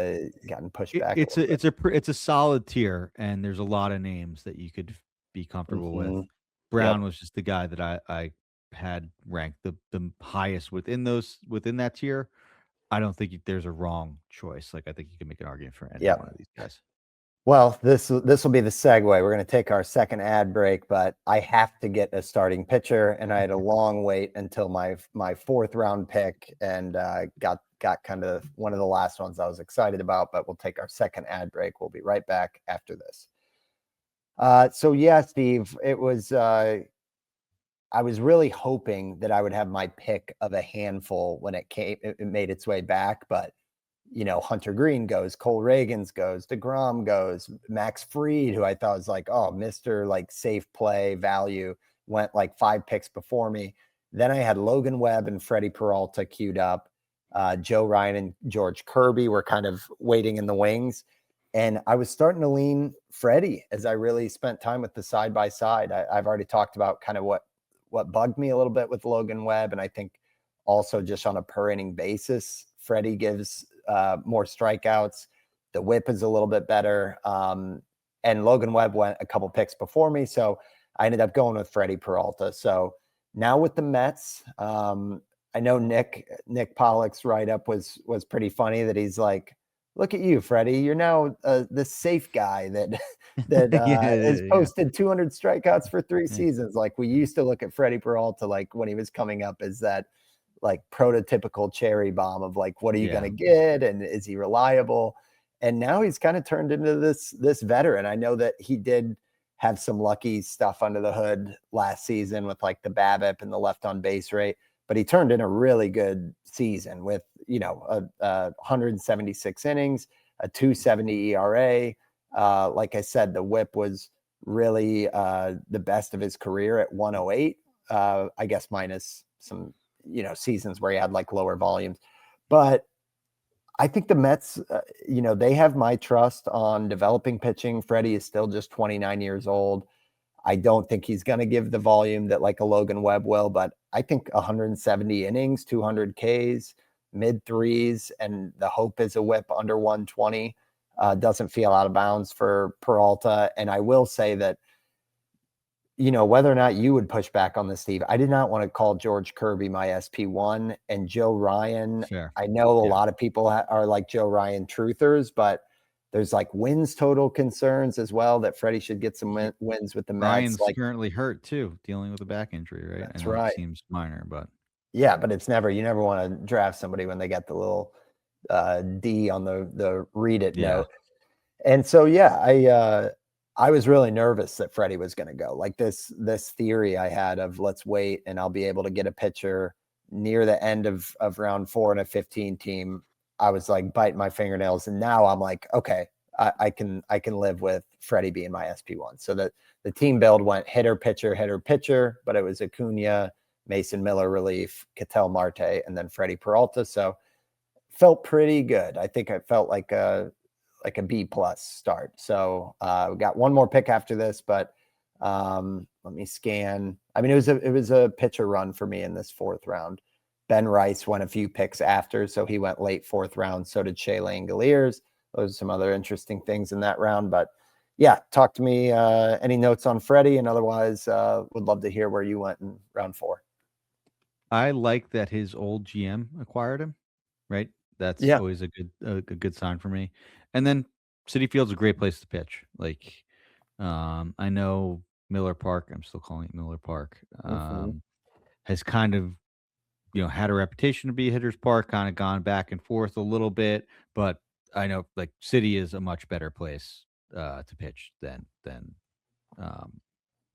gotten pushed it, back a it's little a bit. it's a solid tier, and there's a lot of names that you could be comfortable with. Mhm. Brown Yep. was just the guy that I had ranked the highest within that tier. I don't think there's a wrong choice. Like, I think you can make an argument for any Yeah. one of these guys. Well, this will be the segue. We're going to take our second ad break, but I have to get a starting pitcher, and I had a long wait until my fourth round pick, and got kind of one of the last ones I was excited about. But we'll take our second ad break. We'll be right back after this. So yeah, Steve, it was. I was really hoping that I would have my pick of a handful when it made its way back, but Hunter Green goes, Cole Reagans goes, DeGrom goes, Max Fried, who I thought was like, oh, Mr. like safe play value, went like 5 picks before me. Then I had Logan Webb and Freddy Peralta queued up. Joe Ryan and George Kirby were kind of waiting in the wings. And I was starting to lean Freddie as I really spent time with the side-by-side. I've already talked about kind of what bugged me a little bit with Logan Webb. And I think also just on a per inning basis, Freddie gives more strikeouts. The whip is a little bit better. And Logan Webb went a couple picks before me. So I ended up going with Freddy Peralta. So now with the Mets, I know Nick Pollock's write-up was pretty funny that he's like, look at you, Freddie. You're now the safe guy that has posted 200 strikeouts for 3 seasons. Like we used to look at Freddy Peralta like when he was coming up as that like prototypical cherry bomb of like, what are you going to get? And is he reliable? And now he's kind of turned into this veteran. I know that he did have some lucky stuff under the hood last season with like the BABIP and the left on base rate, but he turned in a really good season with, a 176 innings, a 2.70 ERA. Like I said, the whip was really the best of his career at 108, I guess minus some, seasons where he had like lower volumes. But I think the Mets, they have my trust on developing pitching. Freddie is still just 29 years old. I don't think he's going to give the volume that like a Logan Webb will, but I think 170 innings, 200 Ks, mid threes, and the hope is a whip under 120 doesn't feel out of bounds for Peralta. And I will say that, whether or not you would push back on this, Steve, I did not want to call George Kirby my SP1 and Joe Ryan. Sure. I know a lot of people are like Joe Ryan truthers, but there's like wins total concerns as well that Freddie should get some wins with the Mets. Ryan's like currently hurt too, dealing with a back injury, right? That's I know right. It seems minor, but yeah, but you never want to draft somebody when they got the little D on the read it note. And so, I was really nervous that Freddie was going to go. Like this theory I had of let's wait and I'll be able to get a pitcher near the end of round 4 in a 15 team. I was like biting my fingernails, and now I'm like, okay, I can live with Freddie being my SP1. So that the team build went hitter, pitcher, but it was Acuna, Mason Miller relief, Ketel Marte, and then Freddy Peralta. So felt pretty good. I think I felt like a B+ start. So we got one more pick after this, but let me scan. I mean, it was a pitcher run for me in this 4th round. Ben Rice went a few picks after, so he went late 4th round. So did Shea Langoliers. Those are some other interesting things in that round. But yeah, talk to me. Any notes on Freddie? And otherwise, would love to hear where you went in round 4. I like that his old GM acquired him, right? That's always a good sign for me. And then Citi Field's a great place to pitch. Like, I know Miller Park, I'm still calling it Miller Park, has kind of, had a reputation to be a hitter's park, kind of gone back and forth a little bit, but I know like Citi is a much better place to pitch than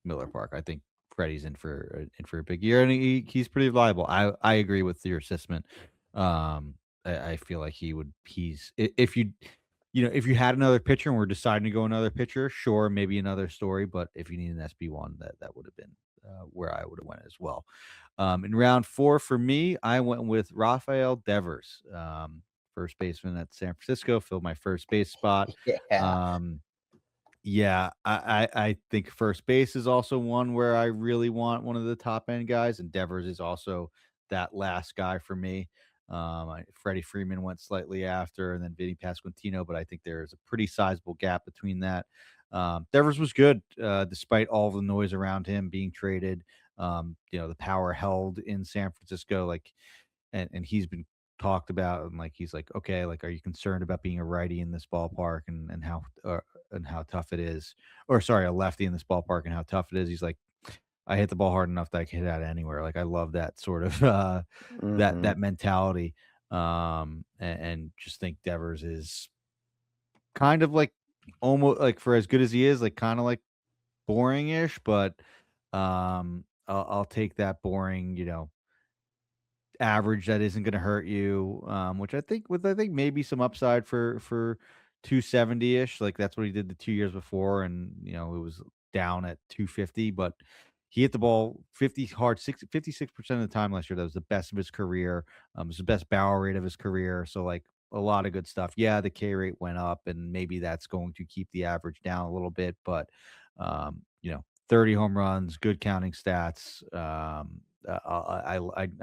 Miller Park. I think Freddie's in for a big year, and he's pretty reliable. I agree with your assessment. I feel like if you had another pitcher and we're deciding to go another pitcher, sure, maybe another story. But if you need an SB1, that would have been where I would have went as well. In round 4 for me, I went with Rafael Devers, first baseman at San Francisco, filled my first base spot. I think first base is also one where I really want one of the top end guys, and Devers is also that last guy for me. Freddie Freeman went slightly after, and then Vinny Pasquantino, but I think there's a pretty sizable gap between that. Devers was good, despite all the noise around him being traded. The power held in San Francisco, and he's been talked about, and like he's like, okay, like, are you concerned about being a righty in this ballpark and how tough it is, or sorry, a lefty in this ballpark and how tough it is? He's like, I hit the ball hard enough that I can hit it anywhere. Like I love that sort of Hmm. that mentality. And just think Devers is kind of like almost like for as good as he is, like kind of like boring-ish, but I'll take that boring, average that isn't going to hurt you. Which I think maybe some upside for 270-ish. Like that's what he did the 2 years before, and it was down at 250, but he hit the ball 50 hard 56% of the time last year. That was the best of his career. It was the best barrel rate of his career. So like a lot of good stuff. Yeah, the K rate went up, and maybe that's going to keep the average down a little bit, but 30 home runs, good counting stats. I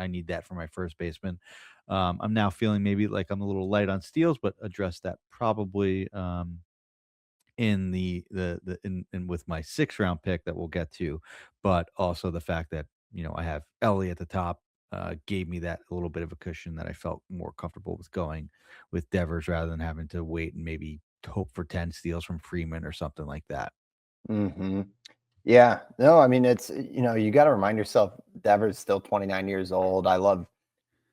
need that for my first baseman. I'm now feeling maybe like I'm a little light on steals, but address that probably in in with my 6th round pick that we'll get to, but also the fact that I have Ellie at the top gave me that a little bit of a cushion that I felt more comfortable with going with Devers rather than having to wait and maybe hope for 10 steals from Freeman or something like that. Hmm. Yeah. No, I mean, you got to remind yourself Devers still 29 years old.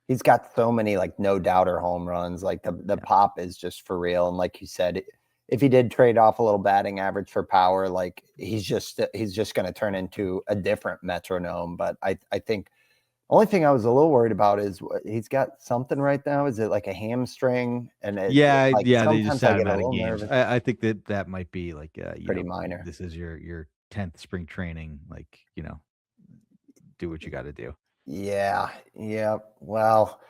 He's got so many like no doubter home runs. Like the Yeah. pop is just for real. And like you said, if he did trade off a little batting average for power, like he's just going to turn into a different metronome. But I think only thing I was a little worried about is he's got something right now. Is it like a hamstring? And Yeah, like yeah, they just sometimes I sat him get a out of little games. nervous. I think that might be like, Pretty minor. this is your 10th spring training, like, do what you gotta do. Yeah. Yeah. Well,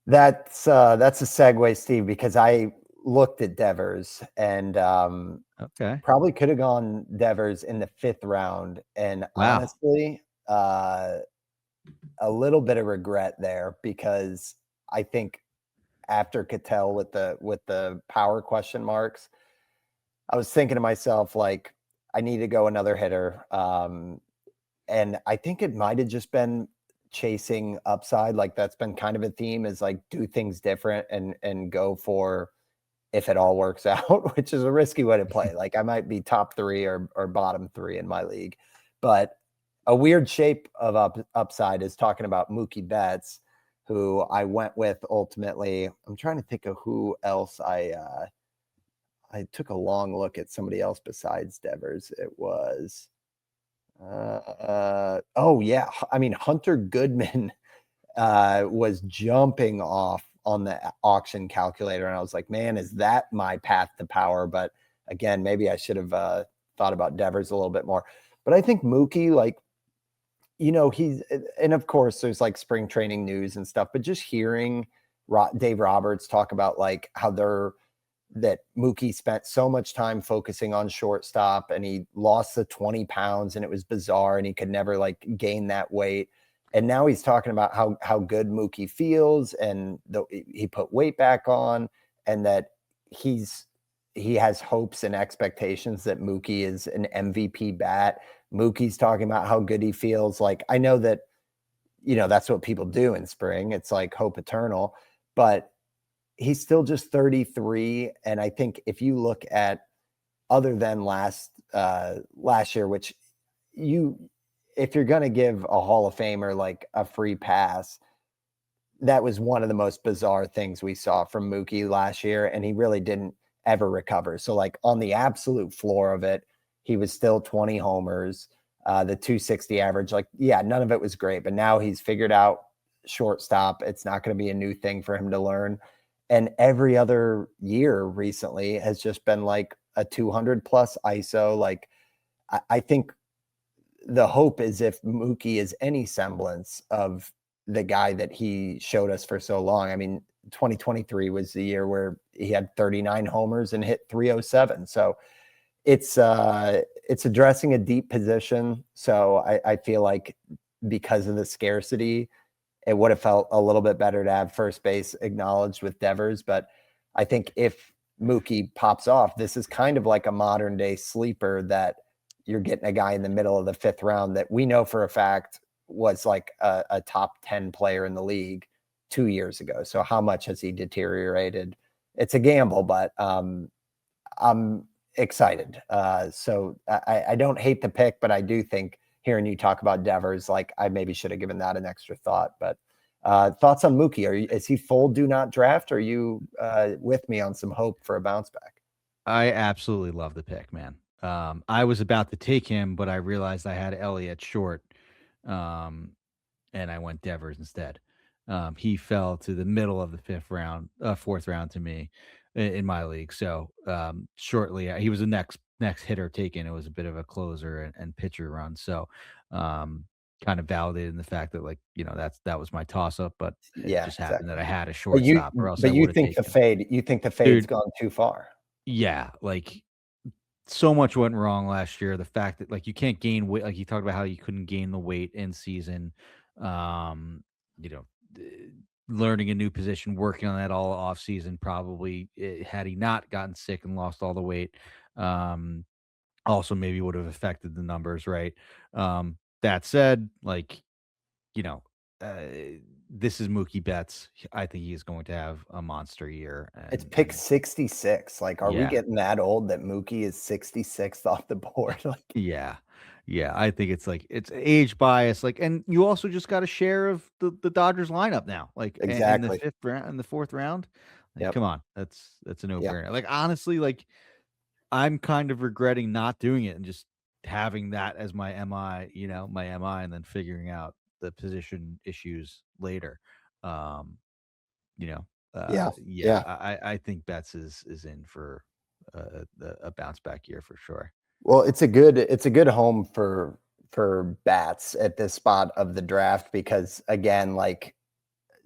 that's a segue, Steve, because I looked at Devers and Okay. probably could have gone Devers in the 5th round. And Wow. honestly, a little bit of regret there because I think after Ketel with the power question marks, I was thinking to myself, like, I need to go another hitter. And I think it might have just been chasing upside. Like that's been kind of a theme is like do things different and go for if it all works out, which is a risky way to play. Like I might be top 3 or bottom 3 in my league. But a weird shape of upside is talking about Mookie Betts, who I went with ultimately. I'm trying to think of who else I took a long look at somebody else besides Devers. It was oh yeah, I mean Hunter Goodman was jumping off on the auction calculator, and I was like, man, is that my path to power? But again, maybe I should have thought about Devers a little bit more. But I think Mookie, like, he's and of course there's like spring training news and stuff, but just hearing Dave Roberts talk about like how that Mookie spent so much time focusing on shortstop and he lost the 20 pounds and it was bizarre and he could never like gain that weight. And now he's talking about how good Mookie feels and he put weight back on and that he has hopes and expectations that Mookie is an MVP bat. Mookie's talking about how good he feels. Like I know that that's what people do in spring. It's like hope eternal, but he's still just 33. And I think if you look at other than last year, which if you're going to give a Hall of Famer like a free pass, that was one of the most bizarre things we saw from Mookie last year. And he really didn't ever recover. So like on the absolute floor of it, he was still 20 homers, the 260 average. Like, yeah, none of it was great, but now he's figured out shortstop. It's not going to be a new thing for him to learn. And every other year recently has just been like a 200 plus ISO. Like, I think the hope is if Mookie is any semblance of the guy that he showed us for so long. I mean, 2023 was the year where he had 39 homers and hit 307. So it's addressing a deep position. So I feel like because of the scarcity, it would have felt a little bit better to have first base acknowledged with Devers. But I think if Mookie pops off, this is kind of like a modern day sleeper that you're getting a guy in the middle of the 5th round that we know for a fact was like a top 10 player in the league 2 years ago. So how much has he deteriorated? It's a gamble, but I'm excited. So I don't hate the pick, but I do think hearing you talk about Devers, like I maybe should have given that an extra thought. But thoughts on Mookie? Is he full do not draft? Or are you with me on some hope for a bounce back? I absolutely love the pick, man. I was about to take him, but I realized I had Elly at short, um, and I went Devers instead. He fell to the middle of the fourth round to me in my league. So shortly, he was the next hitter taken. It was a bit of a closer and pitcher run. So kind of validated in the fact that that was my toss up, but it Yeah, just happened exactly. that I had a shortstop, or else I But you would have think the taken him. fade? You think the fade's Dude, gone too far? yeah, like so much went wrong last year. The fact that you can't gain weight, like you talked about how you couldn't gain the weight in season. Um, you know, learning a new position, working on that all off season. Probably had he not gotten sick and lost all the weight, um, also maybe would have affected the numbers, right? That said, you know, uh, this is Mookie Betts. I think he is going to have a monster year, It's and pick 66. Like, are we yeah, getting that old that Mookie is 66th off the board? Like, yeah. Yeah, I think it's age bias, and you also just got a share of the Dodgers lineup now, in the exactly. fifth round, in the fourth round. Yep. Come on, that's a no Yeah. brainer. Honestly, I'm kind of regretting not doing it and just having that as my MI, and then figuring out the position issues later. Um, you know, Yeah. yeah, Yeah. I think Betts is in for a bounce back year for sure. Well, it's a good home for bats at this spot of the draft because again, like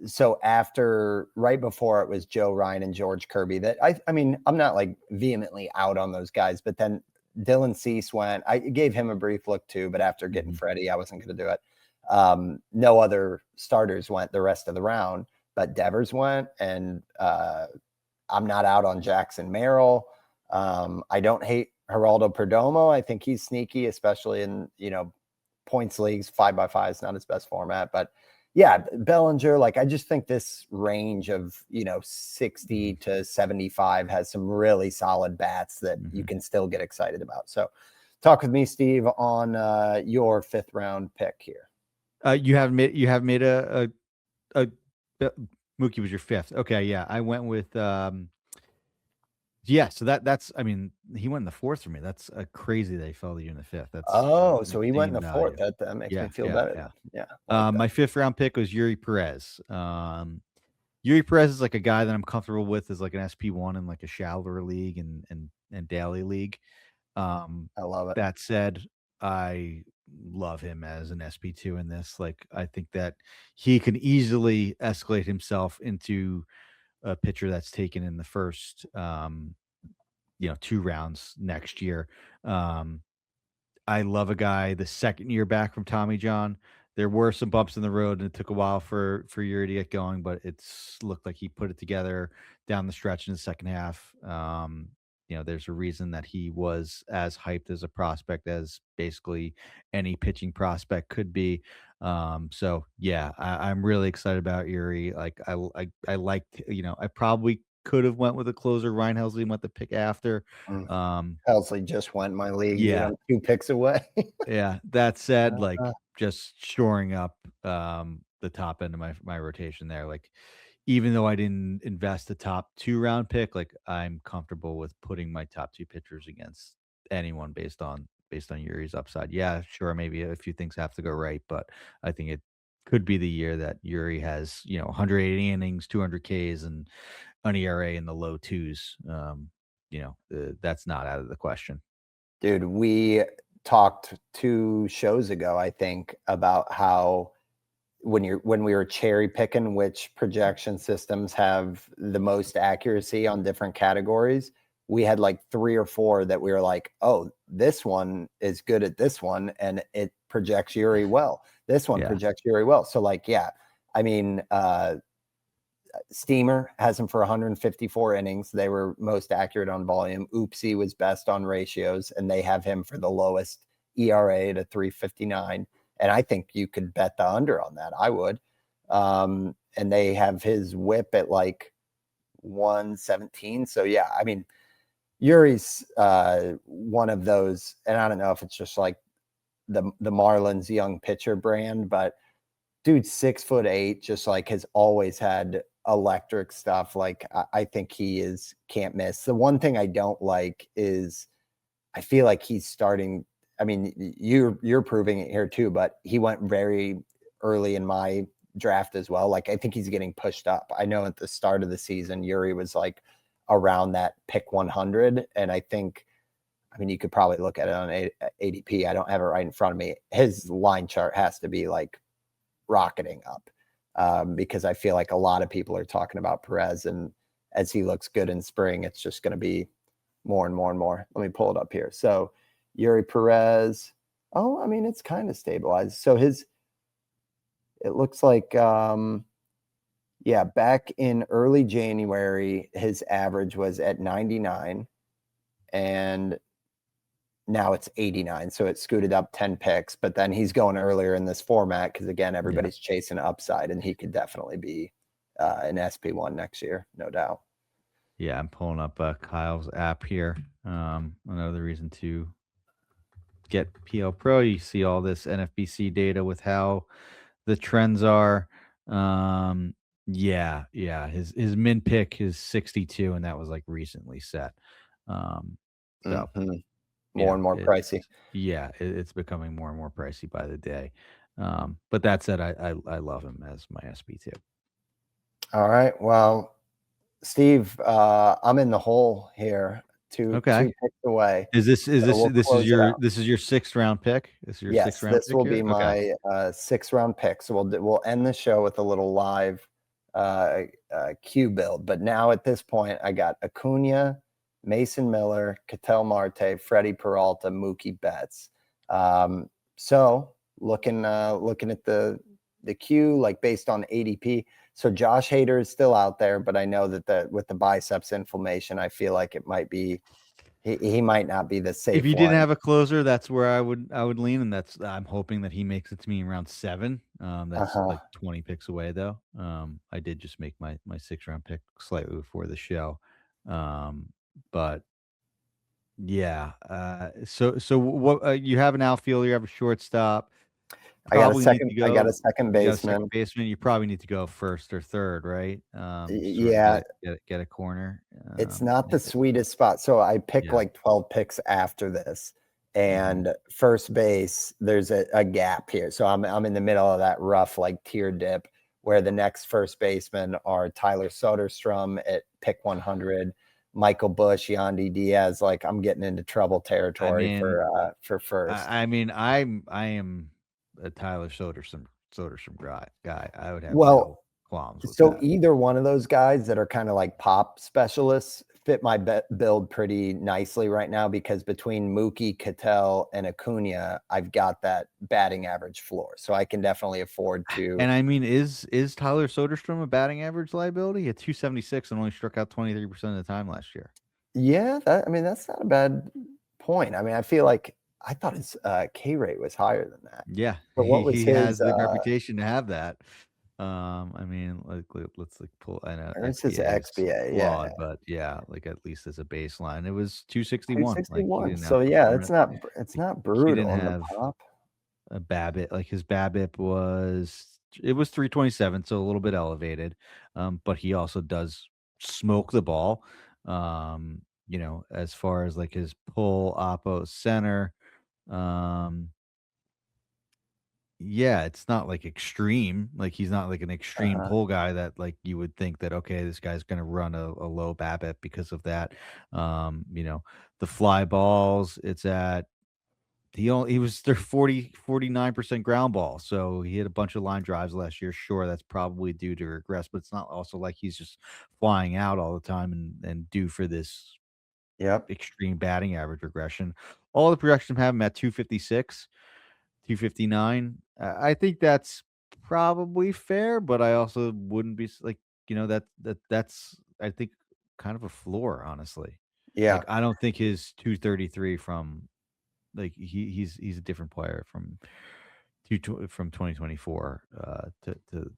so after right before it was Joe Ryan and George Kirby that I mean, I'm not like vehemently out on those guys, but then Dylan Cease went. I gave him a brief look too, but after getting Mhm. Freddie, I wasn't going to do it. No other starters went the rest of the round, but Devers went, and I'm not out on Jackson Merrill. I don't hate Geraldo Perdomo. I think he's sneaky, especially in points leagues. 5x5 is not his best format, but yeah, Bellinger. Like I just think this range of 60 Mhm. to 75 has some really solid bats that you Mhm. can still get excited about. So, talk with me, Steve, on your fifth round pick here. You have made a uh, Mookie was your fifth. Okay, yeah. I went with yeah, so that's I mean, he went in the fourth for me. That's crazy that he fell to you in the fifth. That's Oh, so he went in insane the fourth. value. That makes me Yeah, feel yeah, better. yeah. Yeah, I like that. My fifth round pick was Eury Perez. Eury Perez is like a guy that I'm comfortable with as like an SP1 in like a shallower league and daily league. Um, I love it. that said, I love him as an SP2 in this. I think that he can easily escalate himself into a pitcher that's taken in the first, two rounds next year. Um, I love a guy the second year back from Tommy John. There were some bumps in the road, and it took a while for Yuri to get going, but it's looked like he put it together down the stretch in the second half. There's a reason that he was as hyped as a prospect as basically any pitching prospect could be. So yeah, I'm really excited about Yuri. I liked, I probably could have went with a closer. Ryan Helsley went the pick after. Mm. Um, Helsley just went in my league, dude. yeah, I'm 2 picks away. yeah, that said, Uh, just shoring up, the top end of my rotation there, even though I didn't invest a top 2 round pick, I'm comfortable with putting my top 2 pitchers against anyone based on Yuri's upside. Yeah, sure, maybe a few things have to go right, but I think it could be the year that Yuri has, 180 innings, 200 Ks, and an ERA in the low 2s. That's not out of the question. Dude, we talked 2 shows ago, I think, about how when we were cherry picking which projection systems have the most accuracy on different categories, we had like 3 or 4 that we were like, "Oh, this one is good at this one, and it projects Yuri well. This one Yeah. projects Yuri well." So, like, yeah, I mean, Steamer has him for 154 innings. They were most accurate on volume. Oopsie was best on ratios, and they have him for the lowest ERA to 359. And I think you could bet the under on that. I would. and they have his whip at like 117. So yeah, I mean, Eury's one of those, and I don't know if it's just like the Marlins young pitcher brand, but dude, 6'8", just like has always had electric stuff. Like I think he is can't miss. The one thing I don't like is I feel like he's starting. I mean, you're proving it here too, but he went very early in my draft as well. Like I think he's getting pushed up. I know at the start of the season, Eury was like around that pick 100, and I think, I mean, you could probably look at it on ADP. I don't have it right in front of me. His line chart has to be like rocketing up, because I feel like a lot of people are talking about Perez, and as he looks good in spring, it's just going to be more and more and more. Let me pull it up here. So Eury Perez. Oh, I mean, it's kind of stabilized. So it looks like, yeah, back in early January, his average was at 99, and now it's 89. So it scooted up 10 picks, but then he's going earlier in this format because, again, everybody's chasing upside, and he could definitely be an SP1 next year, no doubt. Yeah, I'm pulling up Kyle's app here. Another reason to get PL Pro. You see all this NFBC data with how the trends are. Yeah. His min pick is 62, and that was like recently set. So More and more pricey. It's becoming more and more pricey by the day. But that said, I love him as my SP2. All right. Well, Steve, I'm in the hole here. Two picks away. This is your 6th round pick? This is your 6th round this pick will here? be my 6th round pick. So we'll end the show with a little live Q build. But now at this point, I got Acuna, Mason Miller, Ketel Marte, Freddy Peralta, Mookie Betts. So looking at the Q, like based on ADP. So Josh Hader is still out there, but I know that with the biceps inflammation, I feel like it might be he might not be the safe. If you didn't have a closer, that's where I would lean, and I'm hoping that he makes it to me in round 7. That's like 20 picks away though. I did just make my 6th round pick slightly before the show. But yeah. So what you have an outfielder, you have a shortstop. I got a second baseman. You probably need to go 1st or 3rd, right? Yeah. Get a corner. It's not the sweetest spot. So I pick like 12 picks after this, and first base, there's a gap here. So I'm in the middle of that rough like tier dip where the next first basemen are Tyler Soderstrom at pick 100, Michael Busch, Yandy Diaz. Like I'm getting into trouble territory for first. I am a Tyler Soderstrom guy. I would have no qualms with so that. Either one of those guys that are kind of like pop specialists fit my build pretty nicely right now, because between Mookie, Ketel, and Acuna, I've got that batting average floor, so I can definitely afford to. And I mean, is Tyler Soderstrom a batting average liability at 276 and only struck out 23% of the time last year? Yeah, that's not a bad point. I mean, I feel like I thought his K rate was higher than that. Yeah, But what was he his? has the reputation to have that. I mean, let's pull. I know XBA is flawed, yeah, but yeah, like at least as a baseline, it was 261. 261. So yeah, it's not brutal on the pop. A BABIP, like his BABIP was 327, so a little bit elevated. But he also does smoke the ball. As far as like his pull, oppo, center. Yeah, it's not like extreme. Like he's not like an extreme pull guy that like you would think that okay, this guy's gonna run a low BABIP because of that. The fly balls, it's at he was their 49% ground ball. So he hit a bunch of line drives last year. Sure, that's probably due to regress, but it's not also like he's just flying out all the time and due for this extreme batting average regression. All the projections have him at 256. 259. I think that's probably fair, but I also wouldn't be like, that's I think kind of a floor, honestly. Yeah. Like I don't think his 233 from like he's a different player from 2024 to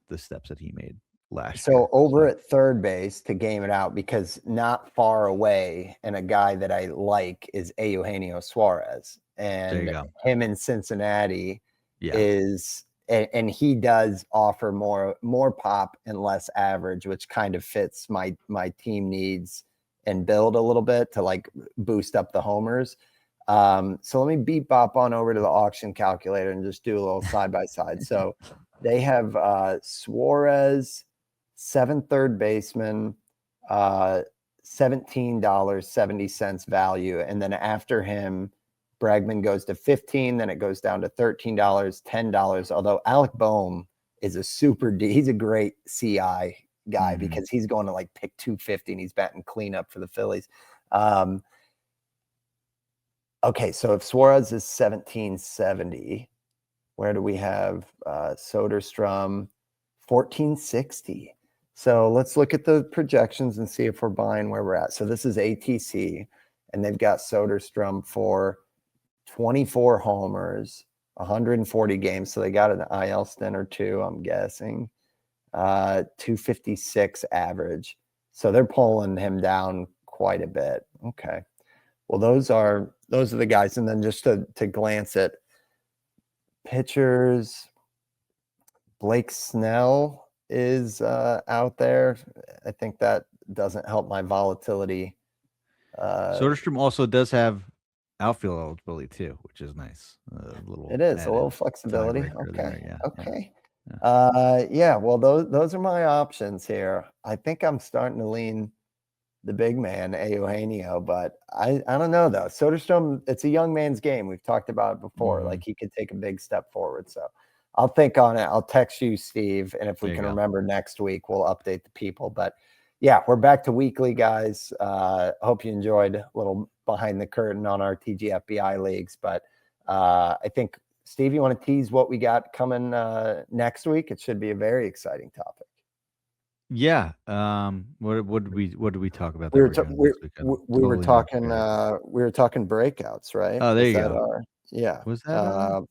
the steps that he made. last year. So over at third base to game it out, because not far away, and a guy that I like is Eugenio Suarez, There you and go. him in Cincinnati Yeah. is, and he does offer more pop and less average, which kind of fits my team needs and build a little bit to like boost up the homers. So let me beat bop on over to the auction calculator and just do a little side by side. So they have Suarez, 7 third baseman, $17.70 value. And then after him, Bregman goes to 15, then it goes down to $13, $10. Although Alec Boehm is he's a great CI guy because he's going to like pick 250 and he's batting cleanup for the Phillies. Okay, so if Suarez is 1770, where do we have Soderstrom? 1460. So let's look at the projections and see if we're buying where we're at. So this is ATC, and they've got Soderstrom for 24 homers, 140 games. So they got an IL stint or two, I'm guessing. 256 average. So they're pulling him down quite a bit. Okay. Well, those are the guys. And then just to glance at pitchers, Blake Snell is out there. I think that doesn't help my volatility. Soderstrom also does have outfield eligibility too, which is nice. It is a little flexibility. Okay. There, yeah. Okay. Yeah. Well, those are my options here. I think I'm starting to lean the big man, Eugenio, but I don't know though. Soderstrom, it's a young man's game. We've talked about it before. Like he could take a big step forward. So I'll think on it. I'll text you, Steve, and if we can remember next week, we'll update the people. But yeah, we're back to weekly, guys. Hope you enjoyed a little behind the curtain on our TGFBI leagues. But I think, Steve, you want to tease what we got coming next week? It should be a very exciting topic. Yeah. What did we talk about? We were talking breakouts, right? Oh, there you go. Yeah. Was that?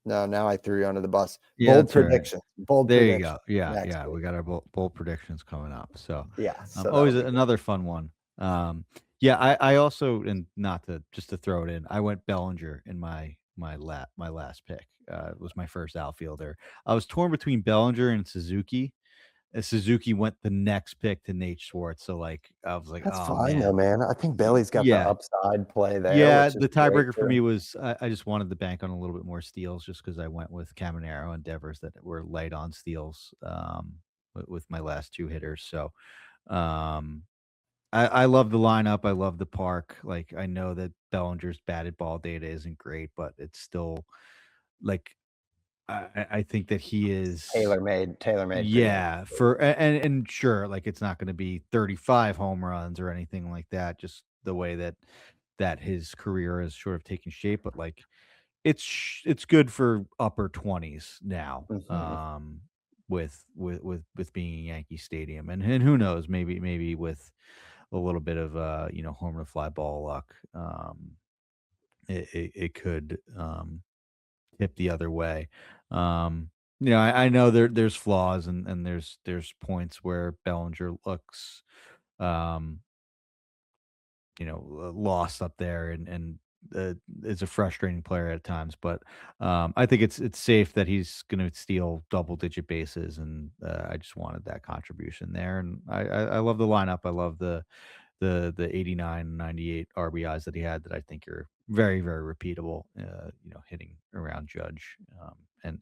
No, now I threw you under the bus. Yeah, Bold predictions. Right. Bold there predictions. You go. Yeah. We got our bold predictions coming up. So yeah. So always another fun one. Yeah. I also, and not to just to throw it in, I went Bellinger in my last pick. It was my first outfielder. I was torn between Bellinger and Suzuki. Suzuki went the next pick to Nate Schwartz. So like I was like, that's oh, fine man. though, man. I think Bailey's got the upside play there. Yeah, the tiebreaker for me was I just wanted the bank on a little bit more steals just because I went with Caminero and Devers that were light on steals with my last two hitters. So I love the lineup. I love the park. Like I know that Bellinger's batted ball data isn't great, but it's still like I think that he is tailor made. Yeah, and sure, like it's not going to be 35 home runs or anything like that. Just the way that his career has sort of taken shape, but like it's good for upper 20s now. With being in Yankee Stadium, and who knows, maybe with a little bit of home to fly ball luck, it could tip the other way. I know there's flaws and there's points where Bellinger looks, um, lost up there and is a frustrating player at times. But I think it's safe that he's going to steal double digit bases, and I just wanted that contribution there. And I love the lineup. I love the 89, 98 RBIs that he had that I think are very, very repeatable, hitting around Judge, and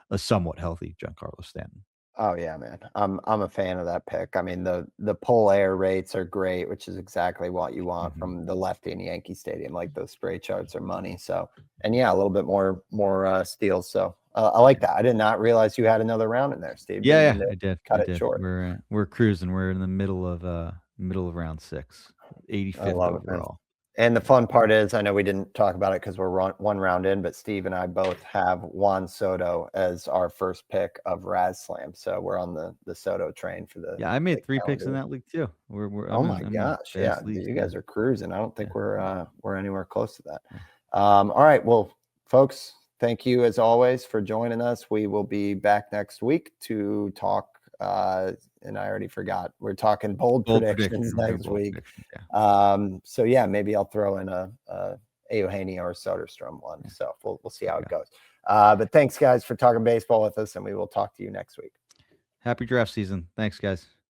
a somewhat healthy Giancarlo Stanton. Oh yeah, man. I'm a fan of that pick. I mean, the pull air rates are great, which is exactly what you want from the lefty in Yankee Stadium. Like those spray charts are money. So, and yeah, a little bit more steals. So I like that. I did not realize you had another round in there, Steve. Yeah, I did. Cut it short. We're cruising. We're in the middle of round 6, 85th overall. And the fun part is, I know we didn't talk about it because we're one round in, but Steve and I both have Juan Soto as our first pick of Raz Slam. So we're on the Soto train for the. Yeah, I made 3 picks in that league too. Oh my gosh. Yeah. You guys are cruising. I don't think we're anywhere close to that. All right. Well, folks, thank you as always for joining us. We will be back next week to talk. And I already forgot. We're talking bold predictions next week. So yeah, maybe I'll throw in a Eugenio or Soderstrom one. So we'll see how it goes. But thanks guys for talking baseball with us, and we will talk to you next week. Happy draft season. Thanks guys.